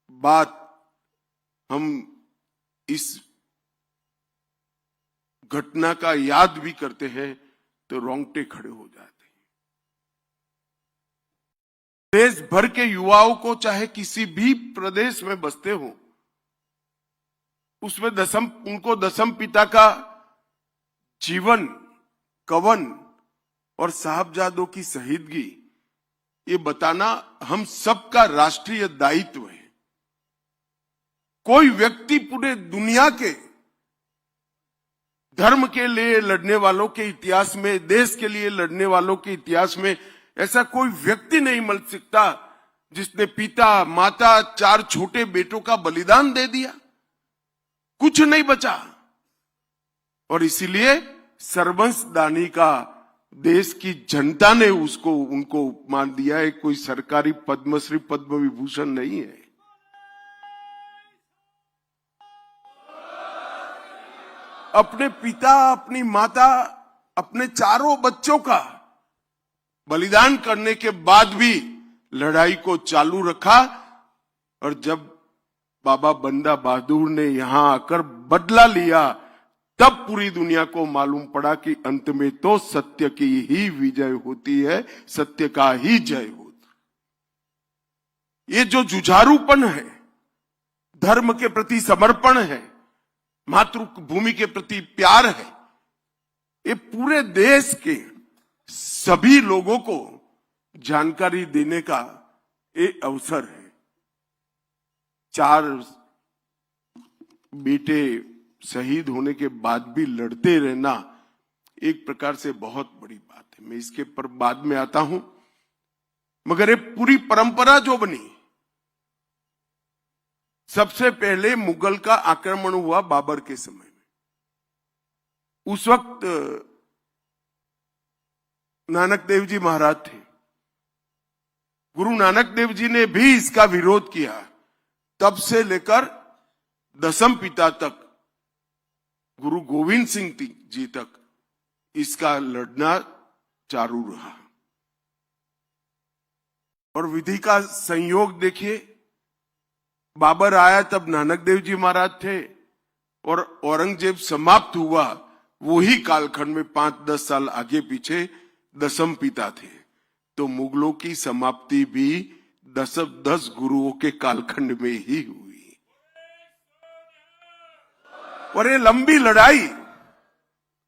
बाद हम इस घटना का याद भी करते हैं तो रोंगटे खड़े हो जाते हैं। देश भर के युवाओं को, चाहे किसी भी प्रदेश में बसते हो, उसमें उनको दशम पिता का जीवन, कवन और साहबजादों की शहीदगी, ये बताना हम सबका राष्ट्रीय दायित्व है। कोई व्यक्ति पूरे दुनिया के धर्म के लिए लड़ने वालों के इतिहास में, देश के लिए लड़ने वालों के इतिहास में ऐसा कोई व्यक्ति नहीं मिल सकता जिसने पिता, माता, 4 छोटे बेटों का बलिदान दे दिया, कुछ नहीं बचा। और इसीलिए सर्वंस दानी का देश की जनता ने उनको उपमान दिया है। कोई सरकारी पद्मश्री, पद्म विभूषण नहीं है। अपने पिता, अपनी माता, अपने 4 बच्चों का बलिदान करने के बाद भी लड़ाई को चालू रखा। और जब बाबा बंदा बहादुर ने यहां आकर बदला लिया, तब पूरी दुनिया को मालूम पड़ा कि अंत में तो सत्य की ही विजय होती है, सत्य का ही जय होता। ये जो जुझारूपन है, धर्म के प्रति समर्पण है, मातृभूमि के प्रति प्यार है, ये पूरे देश के सभी लोगों को जानकारी देने का एक अवसर है। 4 बेटे शहीद होने के बाद भी लड़ते रहना एक प्रकार से बहुत बड़ी बात है। मैं इसके पर बाद में आता हूं, मगर ये पूरी परंपरा जो बनी, सबसे पहले मुगल का आक्रमण हुआ बाबर के समय में। उस वक्त नानक देव जी महाराज थे। गुरु नानक देव जी ने भी इसका विरोध किया। तब से लेकर दसम पिता तक, गुरु गोविंद सिंह जी तक इसका लड़ना चालू रहा। और विधि का संयोग देखिए, बाबर आया तब नानक देव जी महाराज थे, और औरंगजेब समाप्त हुआ वही कालखंड में 5-10 साल आगे पीछे दसम पिता थे। तो मुगलों की समाप्ति भी 10 गुरुओं के कालखंड में ही हुई। और ये लंबी लड़ाई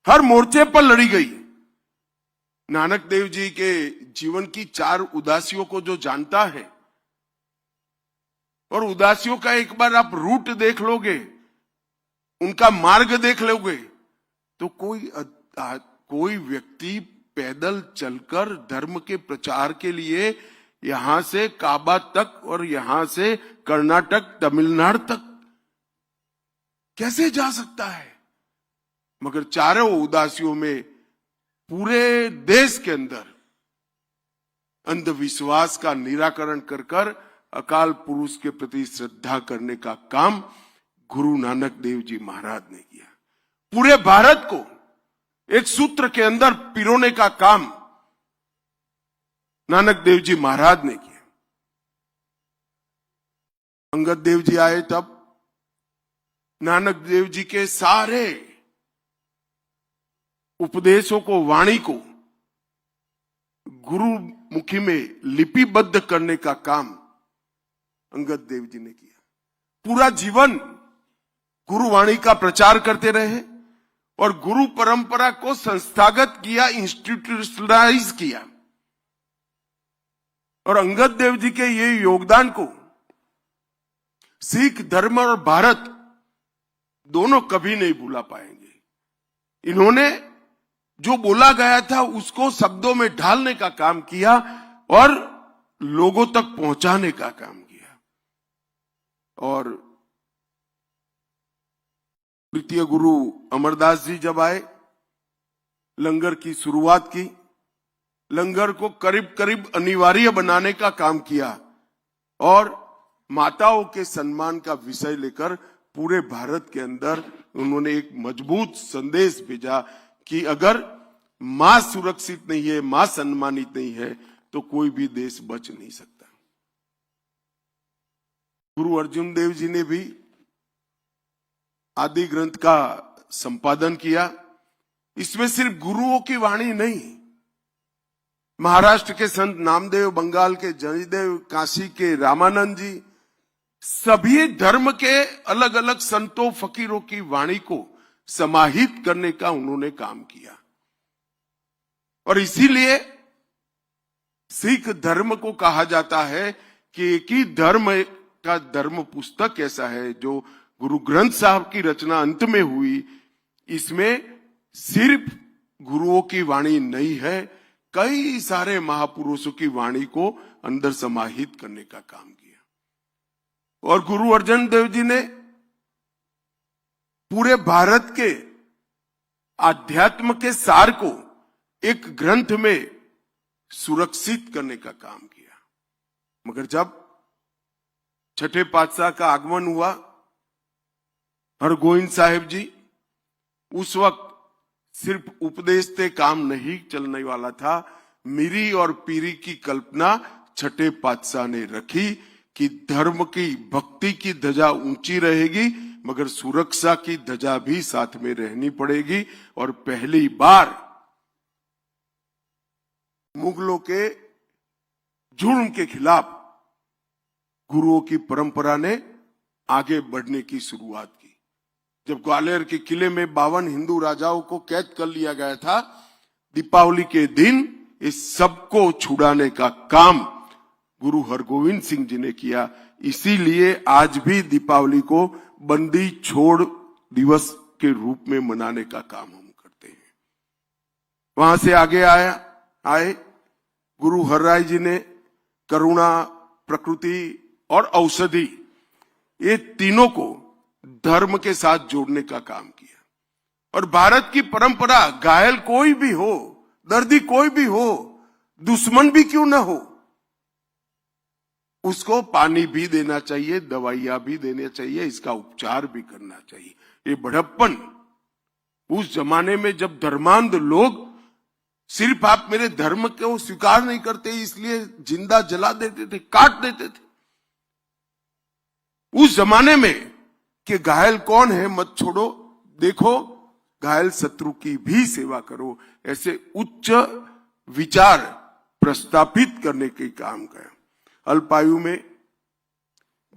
हर मोर्चे पर लड़ी गई। नानक देव जी के जीवन की 4 उदासियों को जो जानता है, और उदासियों का एक बार आप रूट देख लोगे, उनका मार्ग देख लोगे, तो कोई व्यक्ति पैदल चलकर धर्म के प्रचार के लिए यहां से काबा तक और यहां से कर्नाटक, तमिलनाडु तक कैसे जा सकता है? मगर चारों उदासियों में पूरे देश के अंदर अंधविश्वास का निराकरण कर अकाल पुरुष के प्रति श्रद्धा करने का काम गुरु नानक देव जी महाराज ने किया। पूरे भारत को एक सूत्र के अंदर पिरोने का काम नानक देव जी महाराज ने किया। अंगद देव जी आए तब नानक देव जी के सारे उपदेशों को, वाणी को गुरुमुखी में लिपिबद्ध करने का काम अंगद देव जी ने किया। पूरा जीवन गुरुवाणी का प्रचार करते रहे और गुरु परंपरा को संस्थागत किया, इंस्टीट्यूशनलाइज किया। और अंगद देव जी के ये योगदान को सिख धर्म और भारत दोनों कभी नहीं भूला पाएंगे। इन्होंने जो बोला गया था उसको शब्दों में ढालने का काम किया और लोगों तक पहुंचाने का काम किया। और तृतीय गुरु अमरदास जी जब आए, लंगर की शुरुआत की, लंगर को करीब करीब अनिवार्य बनाने का काम किया और माताओं के सम्मान का विषय लेकर पूरे भारत के अंदर उन्होंने एक मजबूत संदेश भेजा कि अगर मां सुरक्षित नहीं है, मां सम्मानित नहीं है, तो कोई भी देश बच नहीं सकता। गुरु अर्जुन देव जी ने भी आदि ग्रंथ का संपादन किया। इसमें सिर्फ गुरुओं की वाणी नहीं, महाराष्ट्र के संत नामदेव, बंगाल के जयदेव, काशी के रामानंद जी, सभी धर्म के अलग अलग संतों फकीरों की वाणी को समाहित करने का उन्होंने काम किया। और इसीलिए सिख धर्म को कहा जाता है कि एक ही धर्म का धर्म पुस्तक ऐसा है जो गुरु ग्रंथ साहब की रचना अंत में हुई। इसमें सिर्फ गुरुओं की वाणी नहीं है, कई सारे महापुरुषों की वाणी को अंदर समाहित करने का काम किया। और गुरु अर्जन देव जी ने पूरे भारत के आध्यात्म के सार को एक ग्रंथ में सुरक्षित करने का काम किया। मगर जब छठे पातशाह का आगमन हुआ, हरगोविंद साहिब जी, उस वक्त सिर्फ उपदेश से काम नहीं चलने वाला था। मीरी और पीरी की कल्पना छठे पातशाह ने रखी कि धर्म की, भक्ति की ध्वजा ऊंची रहेगी, मगर सुरक्षा की ध्वजा भी साथ में रहनी पड़ेगी। और पहली बार मुगलों के जुल्म के खिलाफ गुरुओं की परंपरा ने आगे बढ़ने की शुरुआत की। जब ग्वालियर के किले में 52 हिंदू राजाओं को कैद कर लिया गया था, दीपावली के दिन इस सबको छुड़ाने का काम गुरु हरगोविंद सिंह जी ने किया। इसीलिए आज भी दीपावली को बंदी छोड़ दिवस के रूप में मनाने का काम हम करते हैं। वहां से आगे आए गुरु हरराय जी ने करुणा, प्रकृति और औषधि, ये तीनों को धर्म के साथ जोड़ने का काम किया। और भारत की परंपरा, घायल कोई भी हो, दर्दी कोई भी हो, दुश्मन भी क्यों ना हो, उसको पानी भी देना चाहिए, दवाइयां भी देनी चाहिए, इसका उपचार भी करना चाहिए। ये बड़प्पन उस जमाने में जब धर्मांध लोग सिर्फ आप मेरे धर्म को स्वीकार नहीं करते इसलिए जिंदा जला देते थे, काट देते थे। उस जमाने में कि घायल कौन है मत छोड़ो, देखो घायल शत्रु की भी सेवा करो, ऐसे उच्च विचार प्रस्थापित करने के काम किया। अल्पायु में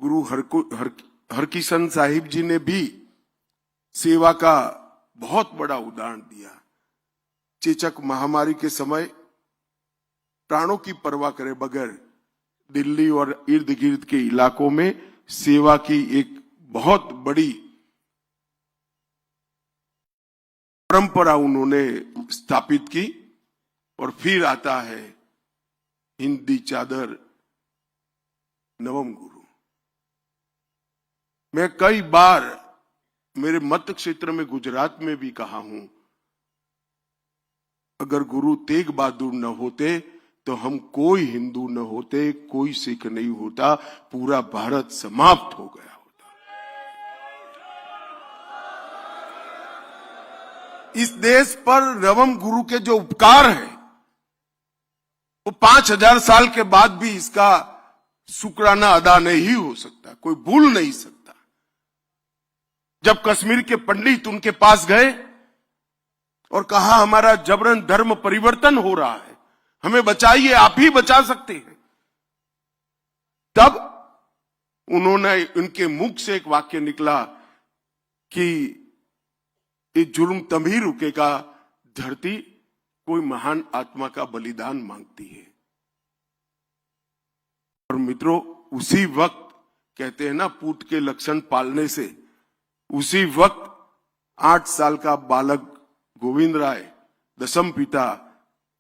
गुरु हरकिशन साहिब जी ने भी सेवा का बहुत बड़ा उदाहरण दिया। चेचक महामारी के समय प्राणों की परवाह करे बगैर दिल्ली और इर्द गिर्द के इलाकों में सेवा की एक बहुत बड़ी परंपरा उन्होंने स्थापित की। और फिर आता है हिंदी चादर नवम गुरु। मैं कई बार मेरे मत क्षेत्र में गुजरात में भी कहा हूं, अगर गुरु तेग बहादुर न होते तो हम कोई हिंदू न होते, कोई सिख नहीं होता, पूरा भारत समाप्त हो गया होता। इस देश पर नवम गुरु के जो उपकार है वो 5000 साल के बाद भी इसका शुक्राना अदा नहीं हो सकता, कोई भूल नहीं सकता। जब कश्मीर के पंडित उनके पास गए और कहा हमारा जबरन धर्म परिवर्तन हो रहा है, हमें बचाइए, आप ही बचा सकते हैं, तब उन्होंने उनके मुख से एक वाक्य निकला कि ये जुर्म तभी रुकेगा धरती कोई महान आत्मा का बलिदान मांगती है। और मित्रों, उसी वक्त कहते हैं ना, पूत के लक्षण पालने से, उसी वक्त 8 साल का बालक गोविंद राय दशम पिता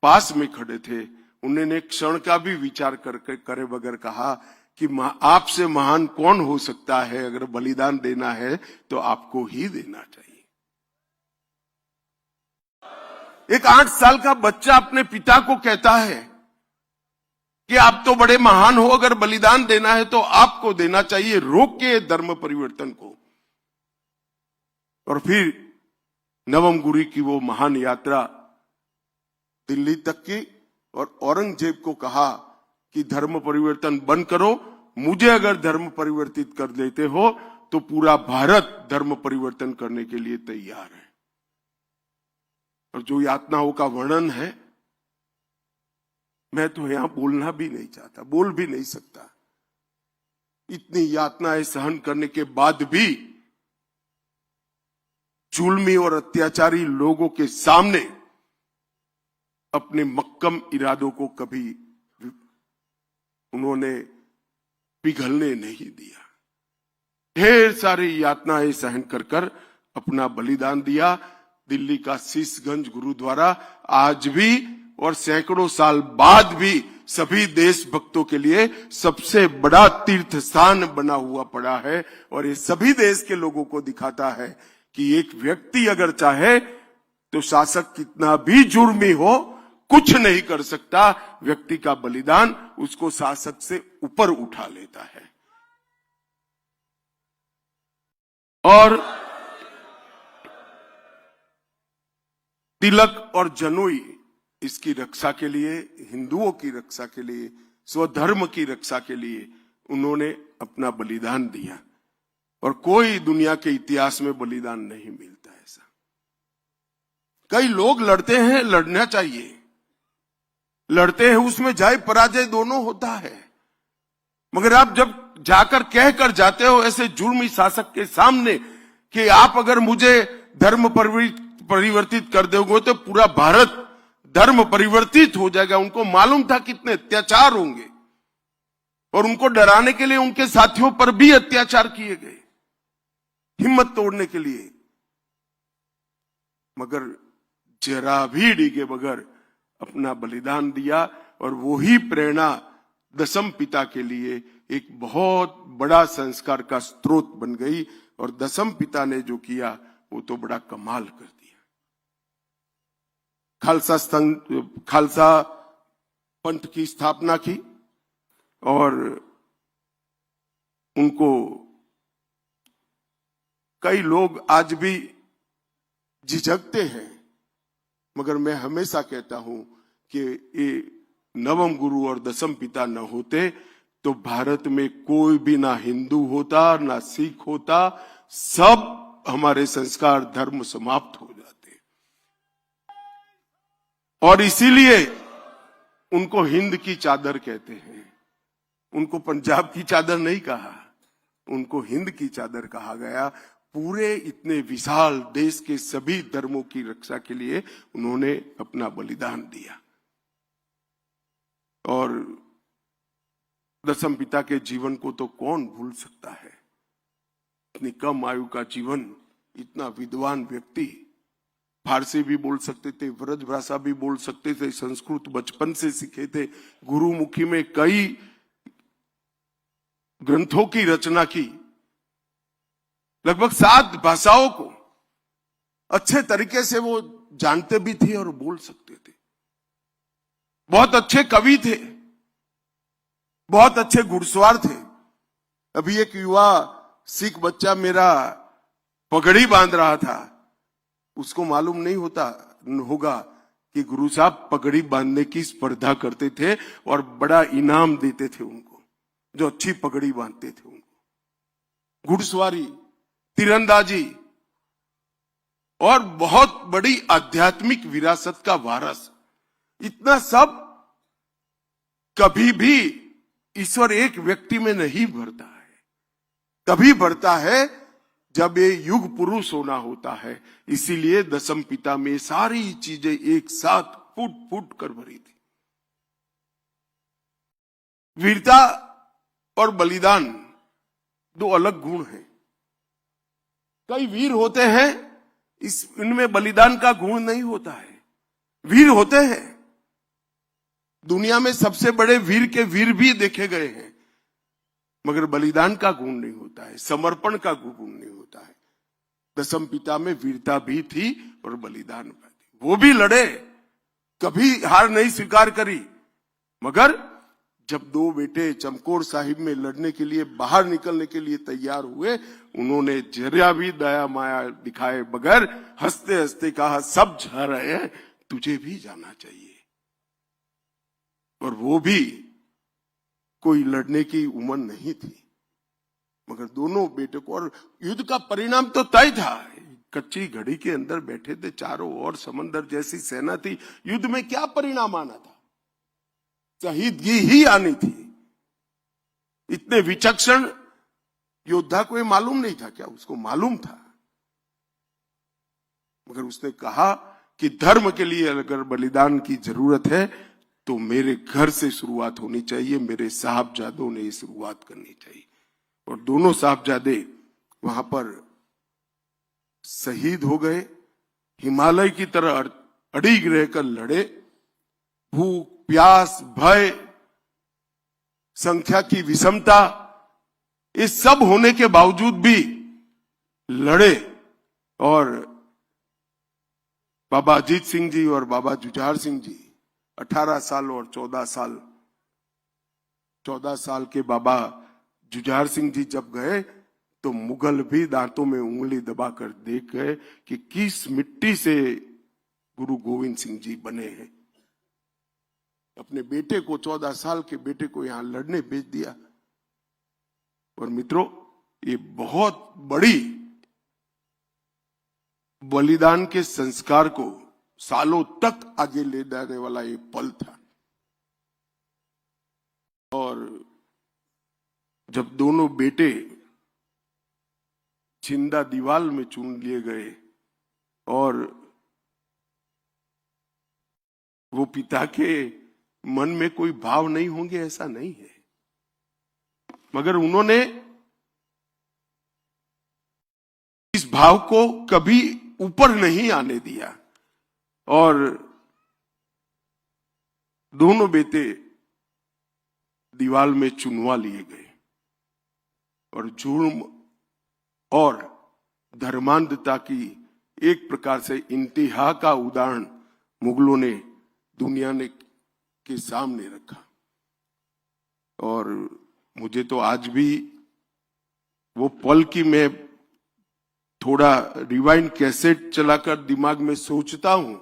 पास में खड़े थे। उन्होंने एक क्षण का भी विचार करे बगैर कहा कि आपसे महान कौन हो सकता है, अगर बलिदान देना है तो आपको ही देना चाहिए। एक 8 साल का बच्चा अपने पिता को कहता है कि आप तो बड़े महान हो, अगर बलिदान देना है तो आपको देना चाहिए, रोक के धर्म परिवर्तन को। और फिर नवम गुरु की वो महान यात्रा दिल्ली तक की, और औरंगजेब को कहा कि धर्म परिवर्तन बंद करो, मुझे अगर धर्म परिवर्तित कर देते हो तो पूरा भारत धर्म परिवर्तन करने के लिए तैयार है। और जो यातनाओं का वर्णन है, मैं तो यहां बोलना भी नहीं चाहता, बोल भी नहीं सकता। इतनी यातनाएं सहन करने के बाद भी जुल्मी और अत्याचारी लोगों के सामने अपने मक्कम इरादों को कभी उन्होंने पिघलने नहीं दिया। ढेर सारी यातनाएं सहन कर अपना बलिदान दिया। दिल्ली का शीशगंज गुरुद्वारा आज भी और सैकड़ों साल बाद भी सभी देशभक्तों के लिए सबसे बड़ा तीर्थ स्थान बना हुआ पड़ा है। और ये सभी देश के लोगों को दिखाता है कि एक व्यक्ति अगर चाहे तो शासक कितना भी जुर्मी हो कुछ नहीं कर सकता। व्यक्ति का बलिदान उसको शासक से ऊपर उठा लेता है। और तिलक और जनेऊ इसकी रक्षा के लिए, हिंदुओं की रक्षा के लिए, स्वधर्म की रक्षा के लिए उन्होंने अपना बलिदान दिया। और कोई दुनिया के इतिहास में बलिदान नहीं मिलता ऐसा। कई लोग लड़ते हैं, लड़ना चाहिए, लड़ते हैं, उसमें जय पराजय दोनों होता है। मगर आप जब जाकर कहकर जाते हो ऐसे जुर्मी शासक के सामने कि आप अगर मुझे धर्म परिवर्तित कर दोगे तो पूरा भारत धर्म परिवर्तित हो जाएगा। उनको मालूम था कितने अत्याचार होंगे और उनको डराने के लिए उनके साथियों पर भी अत्याचार किए गए, हिम्मत तोड़ने के लिए। मगर जरा भी डिगे बगैर अपना बलिदान दिया। और वो ही प्रेरणा दसम पिता के लिए एक बहुत बड़ा संस्कार का स्रोत बन गई। और दसम पिता ने जो किया वो तो बड़ा कमाल कर दिया। खालसा पंथ की स्थापना की और उनको कई लोग आज भी झिझकते हैं, मगर मैं हमेशा कहता हूं कि ये नवम गुरु और दसम पिता न होते तो भारत में कोई भी ना हिंदू होता ना सिख होता, सब हमारे संस्कार धर्म समाप्त हो जाते। और इसीलिए उनको हिंद की चादर कहते हैं। उनको पंजाब की चादर नहीं कहा, उनको हिंद की चादर कहा गया। पूरे इतने विशाल देश के सभी धर्मों की रक्षा के लिए उन्होंने अपना बलिदान दिया। और दसम पिता के जीवन को तो कौन भूल सकता है। इतनी कम आयु का जीवन, इतना विद्वान व्यक्ति, फारसी भी बोल सकते थे, ब्रज भाषा भी बोल सकते थे, संस्कृत बचपन से सीखे थे, गुरुमुखी में कई ग्रंथों की रचना की, लगभग 7 भाषाओं को अच्छे तरीके से वो जानते भी थे और बोल सकते थे। बहुत अच्छे कवि थे, बहुत अच्छे घुड़सवार थे। अभी एक युवा सिख बच्चा मेरा पगड़ी बांध रहा था, उसको मालूम नहीं होगा कि गुरु साहब पगड़ी बांधने की स्पर्धा करते थे और बड़ा इनाम देते थे उनको, जो अच्छी पगड़ी बांधते थे उनको। घुड़सवारी, तीरंदाजी और बहुत बड़ी आध्यात्मिक विरासत का वारस, इतना सब कभी भी ईश्वर एक व्यक्ति में नहीं भरता है। तभी भरता है जब ये युग पुरुष होना होता है। इसीलिए दसम पिता में सारी चीजें एक साथ फूट फूट कर भरी थी। वीरता और बलिदान 2 अलग गुण हैं। कई वीर होते हैं, इनमें बलिदान का गुण नहीं होता है। वीर होते हैं, दुनिया में सबसे बड़े वीर के वीर भी देखे गए हैं, मगर बलिदान का गुण नहीं होता है, समर्पण का गुण नहीं होता है। दसम पिता में वीरता भी थी और बलिदान भी थी। वो भी लड़े, कभी हार नहीं स्वीकार करी, मगर जब 2 बेटे चमकौर साहिब में लड़ने के लिए बाहर निकलने के लिए तैयार हुए, उन्होंने जरा भी दया माया दिखाए बगैर हंसते हंसते कहा, सब जा रहे हैं, तुझे भी जाना चाहिए। और वो भी कोई लड़ने की उम्र नहीं थी, मगर दोनों बेटे को, और युद्ध का परिणाम तो तय था। कच्ची घड़ी के अंदर बैठे थे, चारों ओर समंदर जैसी सेना थी, युद्ध में क्या परिणाम आना था? शहीदगी ही आनी थी। इतने विचक्षण योद्धा को ये मालूम नहीं था क्या? उसको मालूम था, मगर उसने कहा कि धर्म के लिए अगर बलिदान की जरूरत है तो मेरे घर से शुरुआत होनी चाहिए, मेरे साहबजादों ने शुरुआत करनी चाहिए। और दोनों साहबजादे वहां पर शहीद हो गए। हिमालय की तरह अड़िग रहकर लड़े। भूख, प्यास, भय, संख्या की विषमता, ये सब होने के बावजूद भी लड़े। और बाबा अजीत सिंह जी और बाबा जुझार सिंह जी 18 साल और 14 साल, 14 साल के बाबा जुझार सिंह जी जब गए तो मुगल भी दांतों में उंगली दबाकर देख गए कि किस मिट्टी से गुरु गोविंद सिंह जी बने हैं। अपने बेटे को, 14 साल के बेटे को यहां लड़ने भेज दिया। और मित्रों, ये बहुत बड़ी बलिदान के संस्कार को सालों तक आगे ले जाने वाला ये पल था। और जब दोनों बेटे जिंदा दीवार में चुन लिए गए और वो पिता के मन में कोई भाव नहीं होंगे ऐसा नहीं है, मगर उन्होंने इस भाव को कभी ऊपर नहीं आने दिया। और दोनों बेटे दीवार में चुनवा लिए गए और जुर्म और धर्मांधता की एक प्रकार से इंतहा का उदाहरण मुगलों ने दुनिया ने के सामने रखा। और मुझे तो आज भी वो पल की मैं थोड़ा रिवाइंड कैसेट चलाकर दिमाग में सोचता हूं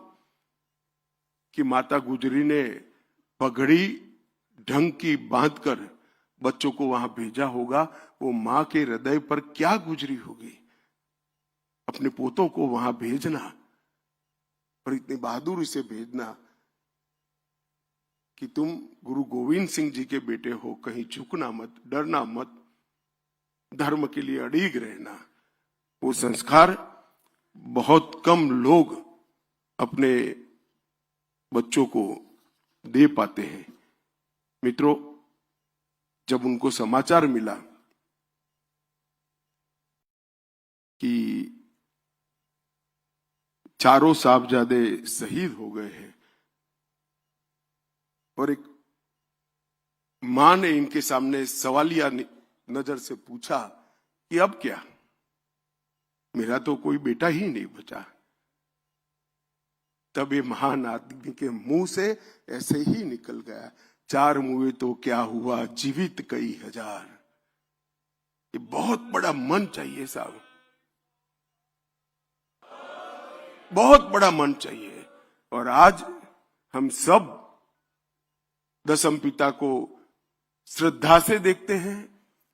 कि माता गुजरी ने पगड़ी ढंग की बांधकर बच्चों को वहां भेजा होगा। वो मां के हृदय पर क्या गुजरी होगी, अपने पोतों को वहां भेजना और इतनी बहादुरी से भेजना कि तुम गुरु गोविंद सिंह जी के बेटे हो, कहीं झुकना मत, डरना मत, धर्म के लिए अड़िग रहना। वो संस्कार बहुत कम लोग अपने बच्चों को दे पाते हैं। मित्रों, जब उनको समाचार मिला कि चारों साहबजादे शहीद हो गए हैं और एक मां ने इनके सामने सवालिया नजर से पूछा कि अब क्या, मेरा तो कोई बेटा ही नहीं बचा। तब ये महान आदमी के मुंह से ऐसे ही निकल गया, चार मुए तो क्या हुआ, जीवित कई हजार। ये बहुत बड़ा मन चाहिए साहब, बहुत बड़ा मन चाहिए। और आज हम सब दशम पिता को श्रद्धा से देखते हैं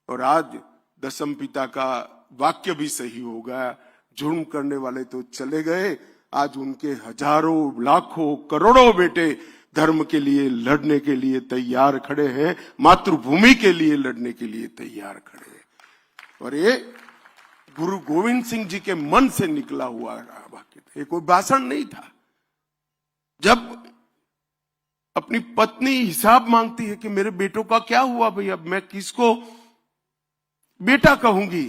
और आज दशम पिता का वाक्य भी सही हो गया, जुर्म करने वाले तो चले गए, आज उनके हजारों लाखों करोड़ों बेटे धर्म के लिए लड़ने के लिए तैयार खड़े हैं, मातृभूमि के लिए लड़ने के लिए तैयार खड़े हैं। और ये गुरु गोविंद सिंह जी के मन से निकला हुआ वाक्य था, ये कोई भाषण नहीं था। जब अपनी पत्नी हिसाब मांगती है कि मेरे बेटों का क्या हुआ भाई, अब मैं किसको बेटा कहूंगी,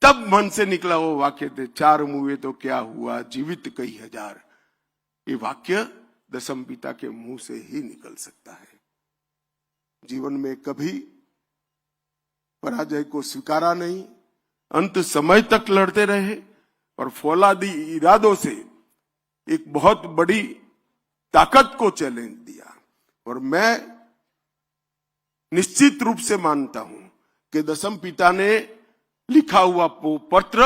तब मन से निकला वो वाक्य थे, चार मुए तो क्या हुआ, जीवित कई हजार। ये वाक्य दशम पिता के मुंह से ही निकल सकता है। जीवन में कभी पराजय को स्वीकारा नहीं, अंत समय तक लड़ते रहे और फौलादी इरादों से एक बहुत बड़ी ताकत को चैलेंज दिया। और मैं निश्चित रूप से मानता हूं कि दशम पिता ने लिखा हुआ पत्र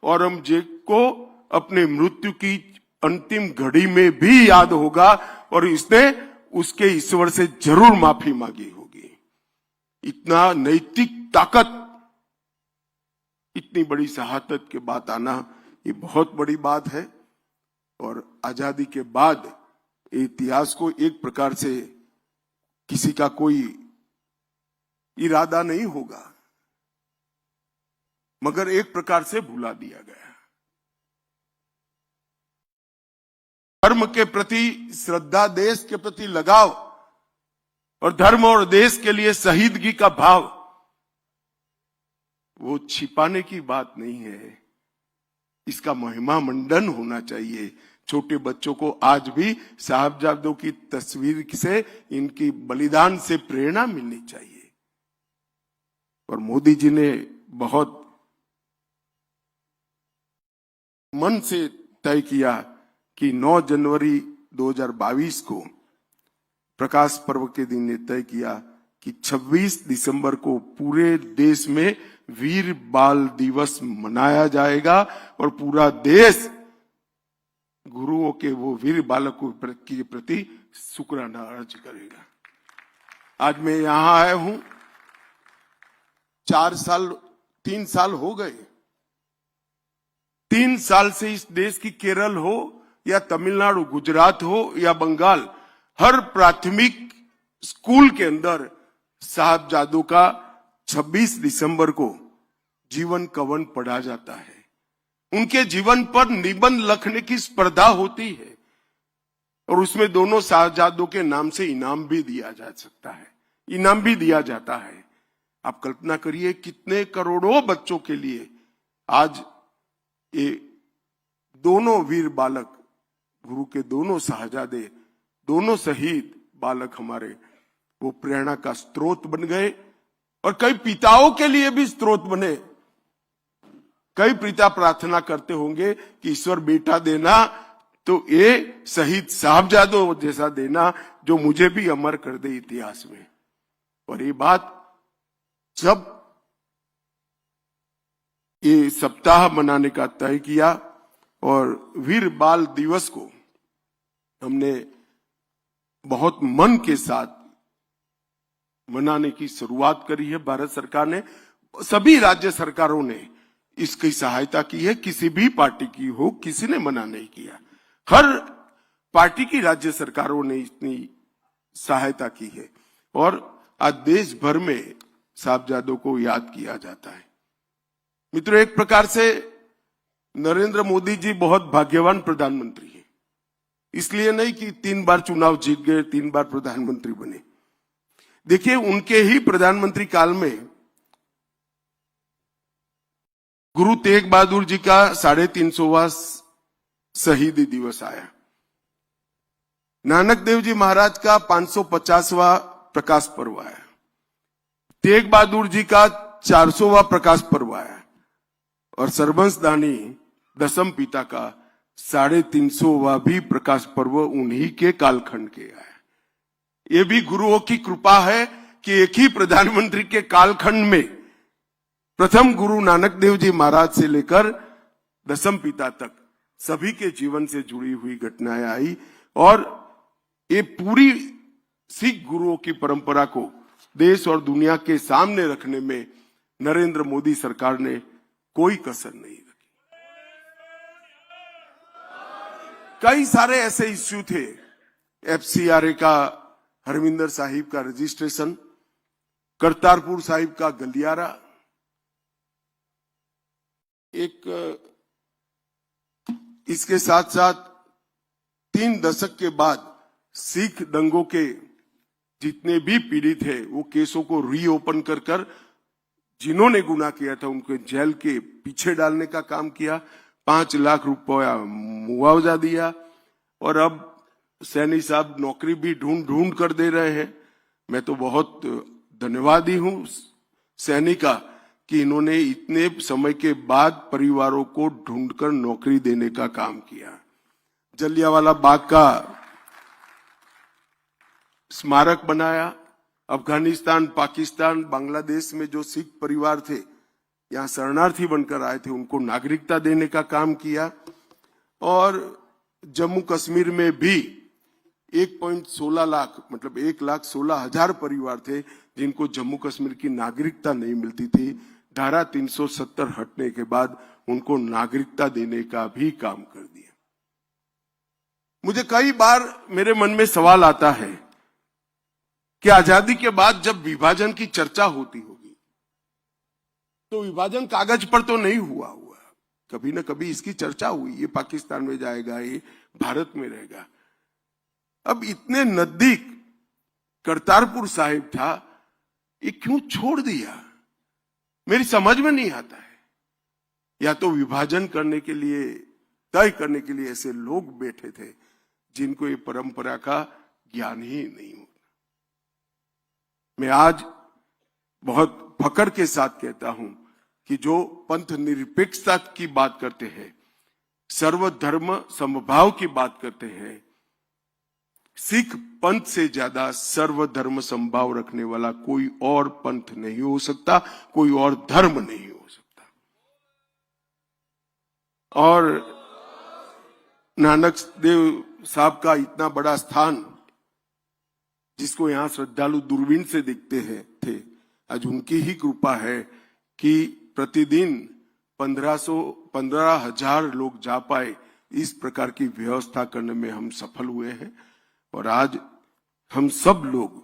औरंगजेब को अपने मृत्यु की अंतिम घड़ी में भी याद होगा और इसने उसके ईश्वर से जरूर माफी मांगी होगी। इतना नैतिक ताकत, इतनी बड़ी शहादत के बाद आना, ये बहुत बड़ी बात है। और आजादी के बाद इतिहास को एक प्रकार से किसी का कोई इरादा नहीं होगा, मगर एक प्रकार से भुला दिया गया। धर्म के प्रति श्रद्धा, देश के प्रति लगाव और धर्म और देश के लिए शहीदगी का भाव, वो छिपाने की बात नहीं है, इसका महिमा मंडन होना चाहिए। छोटे बच्चों को आज भी साहबजादों की तस्वीर से, इनकी बलिदान से प्रेरणा मिलनी चाहिए। और मोदी जी ने बहुत मन से तय किया कि 9 जनवरी 2022 को प्रकाश पर्व के दिन ने तय किया कि 26 दिसंबर को पूरे देश में वीर बाल दिवस मनाया जाएगा और पूरा देश गुरुओं के वो वीर बालकों के प्रति शुक्राना अर्ज करेगा। आज मैं यहां आया हूं, 3 साल हो गए। 3 साल से इस देश की केरल हो या तमिलनाडु, गुजरात हो या बंगाल, हर प्राथमिक स्कूल के अंदर साहबजादों का 26 दिसंबर को जीवन कवन पढ़ा जाता है। उनके जीवन पर निबंध लिखने की स्पर्धा होती है और उसमें दोनों साहबजादों के नाम से इनाम भी दिया जा सकता है, इनाम भी दिया जाता है। आप कल्पना करिए कितने करोड़ों बच्चों के लिए आज ये दोनों वीर बालक, गुरु के दोनों साहबजादे, दोनों शहीद बालक हमारे वो प्रेरणा का स्रोत बन गए और कई पिताओं के लिए भी स्रोत बने। कई पिता प्रार्थना करते होंगे कि ईश्वर बेटा देना तो ये शहीद साहबजादों जैसा देना जो मुझे भी अमर कर दे इतिहास में। और ये बात जब ये सप्ताह मनाने का तय किया और वीर बाल दिवस को हमने बहुत मन के साथ मनाने की शुरुआत करी है। भारत सरकार ने, सभी राज्य सरकारों ने इसकी सहायता की है। किसी भी पार्टी की हो, किसी ने मना नहीं किया। हर पार्टी की राज्य सरकारों ने इतनी सहायता की है और आज देश भर में साहबजादों को याद किया जाता है। मित्रों, एक प्रकार से नरेंद्र मोदी जी बहुत भाग्यवान प्रधानमंत्री हैं। इसलिए नहीं कि 3 बार चुनाव जीत गए, 3 बार प्रधानमंत्री बने। देखिए, उनके ही प्रधानमंत्री काल में गुरु तेग बहादुर जी का 350वां शहीदी दिवस आया। नानक देव जी महाराज का 550वां प्रकाश पर्व आया। तेग बहादुर जी का 400वां प्रकाश पर्व आया और सरबंसदानी दसम पिता का 350वां भी प्रकाश पर्व उन्हीं के कालखंड के आया। ये भी गुरुओं की कृपा है कि एक ही प्रधानमंत्री के कालखंड में प्रथम गुरु नानक देव जी महाराज से लेकर दसम पिता तक सभी के जीवन से जुड़ी हुई घटनाएं आई और ये पूरी सिख गुरुओं की परंपरा को देश और दुनिया के सामने रखने में नरेंद्र मोदी सरकार ने कोई कसर नहीं रखी। कई सारे ऐसे इश्यू थे। FCRA का हरमिंदर साहिब का रजिस्ट्रेशन, करतारपुर साहिब का गलियारा, एक इसके साथ साथ 3 दशक के बाद सिख दंगों के जितने भी पीड़ित हैं वो केसों को रीओपन कर जिन्होंने गुनाह किया था उनको जेल के पीछे डालने का काम किया। 5 लाख रुपया मुआवजा दिया और अब सैनी साहब नौकरी भी ढूंढ कर दे रहे हैं। मैं तो बहुत धन्यवादी हूं सैनी का कि इन्होंने इतने समय के बाद परिवारों को ढूंढकर नौकरी देने का काम किया। जलियांवाला बाग का स्मारक बनाया। अफगानिस्तान, पाकिस्तान, बांग्लादेश में जो सिख परिवार थे, यहाँ शरणार्थी बनकर आए थे, उनको नागरिकता देने का काम किया। और जम्मू कश्मीर में भी 1.16 लाख मतलब 1,16,000 परिवार थे जिनको जम्मू कश्मीर की नागरिकता नहीं मिलती थी। धारा 370 हटने के बाद उनको नागरिकता देने का भी काम कर दिया। मुझे कई बार मेरे मन में सवाल आता है कि आजादी के बाद जब विभाजन की चर्चा होती होगी तो विभाजन कागज पर तो नहीं हुआ, कभी ना कभी इसकी चर्चा हुई। ये पाकिस्तान में जाएगा, ये भारत में रहेगा। अब इतने नजदीक करतारपुर साहिब था, ये क्यों छोड़ दिया, मेरी समझ में नहीं आता है। या तो विभाजन करने के लिए, तय करने के लिए ऐसे लोग बैठे थे जिनको ये परंपरा का ज्ञान ही नहीं होता। मैं आज बहुत फक्र के साथ कहता हूं कि जो पंथ निरपेक्षता की बात करते हैं, सर्वधर्म समभाव की बात करते हैं, सिख पंथ से ज्यादा सर्वधर्म समभाव रखने वाला कोई और पंथ नहीं हो सकता, कोई और धर्म नहीं हो सकता। और नानक देव साहब का इतना बड़ा स्थान जिसको यहां श्रद्धालु दूरबीन से देखते हैं थे, आज उनकी ही कृपा है कि प्रतिदिन 15,000 लोग जा पाए। इस प्रकार की व्यवस्था करने में हम सफल हुए हैं और आज हम सब लोग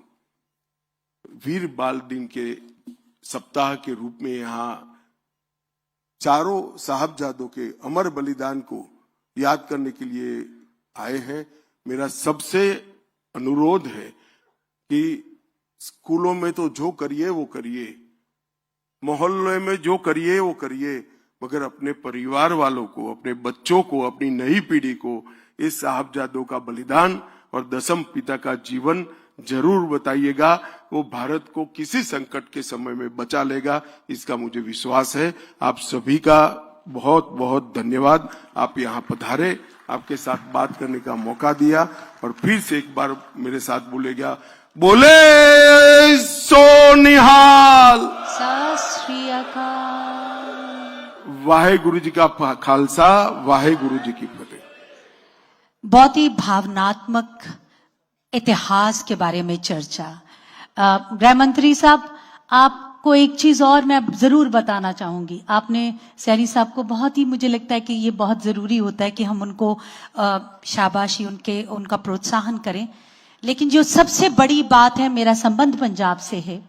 वीर बाल दिन के सप्ताह के रूप में यहाँ चारों साहबजादों के अमर बलिदान को याद करने के लिए आए हैं। मेरा सबसे अनुरोध है कि स्कूलों में तो जो करिए वो करिए, मोहल्ले में जो करिए वो करिए, मगर अपने परिवार वालों को, अपने बच्चों को, अपनी नई पीढ़ी को इस साहबजादों का बलिदान और दसम पिता का जीवन जरूर बताइएगा। वो भारत को किसी संकट के समय में बचा लेगा, इसका मुझे विश्वास है। आप सभी का बहुत बहुत धन्यवाद। आप यहाँ पधारे, आपके साथ बात करने का मौका दिया, और फिर से एक बार मेरे साथ बोलेगा, बोले सो निहाल। सत श्री अकाल। वाहे गुरु जी का खालसा, वाहे गुरु जी की फतेह। बहुत ही भावनात्मक इतिहास के बारे में चर्चा। गृह मंत्री साहब, आपको एक चीज और मैं जरूर बताना चाहूंगी। आपने सैनी साहब को बहुत ही, मुझे लगता है कि ये बहुत जरूरी होता है कि हम उनको शाबाशी, उनका प्रोत्साहन करें। लेकिन जो सबसे बड़ी बात है, मेरा संबंध पंजाब से है,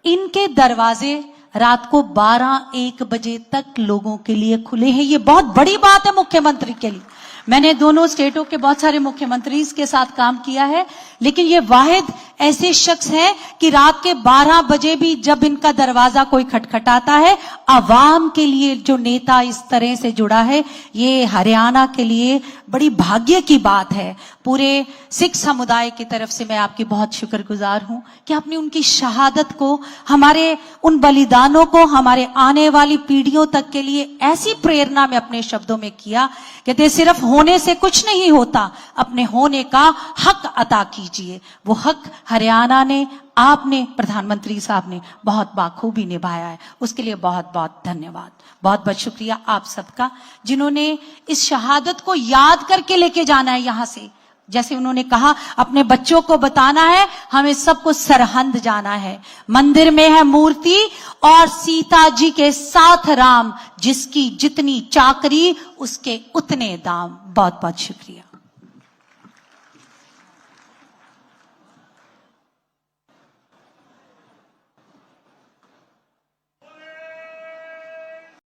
इनके दरवाजे रात को 12-1 बजे तक लोगों के लिए खुले हैं। ये बहुत बड़ी बात है मुख्यमंत्री के लिए। मैंने दोनों स्टेटों के बहुत सारे मुख्यमंत्री के साथ काम किया है, लेकिन ये वाहिद ऐसे शख्स हैं कि रात के 12 बजे भी जब इनका दरवाजा कोई खटखटाता है, आवाम के लिए जो नेता इस तरह से जुड़ा है, ये हरियाणा के लिए बड़ी भाग्य की बात है। पूरे सिख समुदाय की तरफ से मैं आपकी बहुत शुक्रगुजार हूं कि आपने उनकी शहादत को, हमारे उन बलिदानों को हमारे आने वाली पीढ़ियों तक के लिए ऐसी प्रेरणा में अपने शब्दों में किया। कहते सिर्फ होने से कुछ नहीं होता, अपने होने का हक अता कीजिए। वो हक हरियाणा ने, आपने, प्रधानमंत्री साहब ने बहुत बाखूबी निभाया है। उसके लिए बहुत बहुत धन्यवाद। बहुत बहुत शुक्रिया आप सबका, जिन्होंने इस शहादत को याद करके लेके जाना है यहां से। जैसे उन्होंने कहा, अपने बच्चों को बताना है, हमें सबको सरहंद जाना है। मंदिर में है मूर्ति और सीता जी के साथ राम, जिसकी जितनी चाकरी उसके उतने दाम। बहुत बहुत शुक्रिया।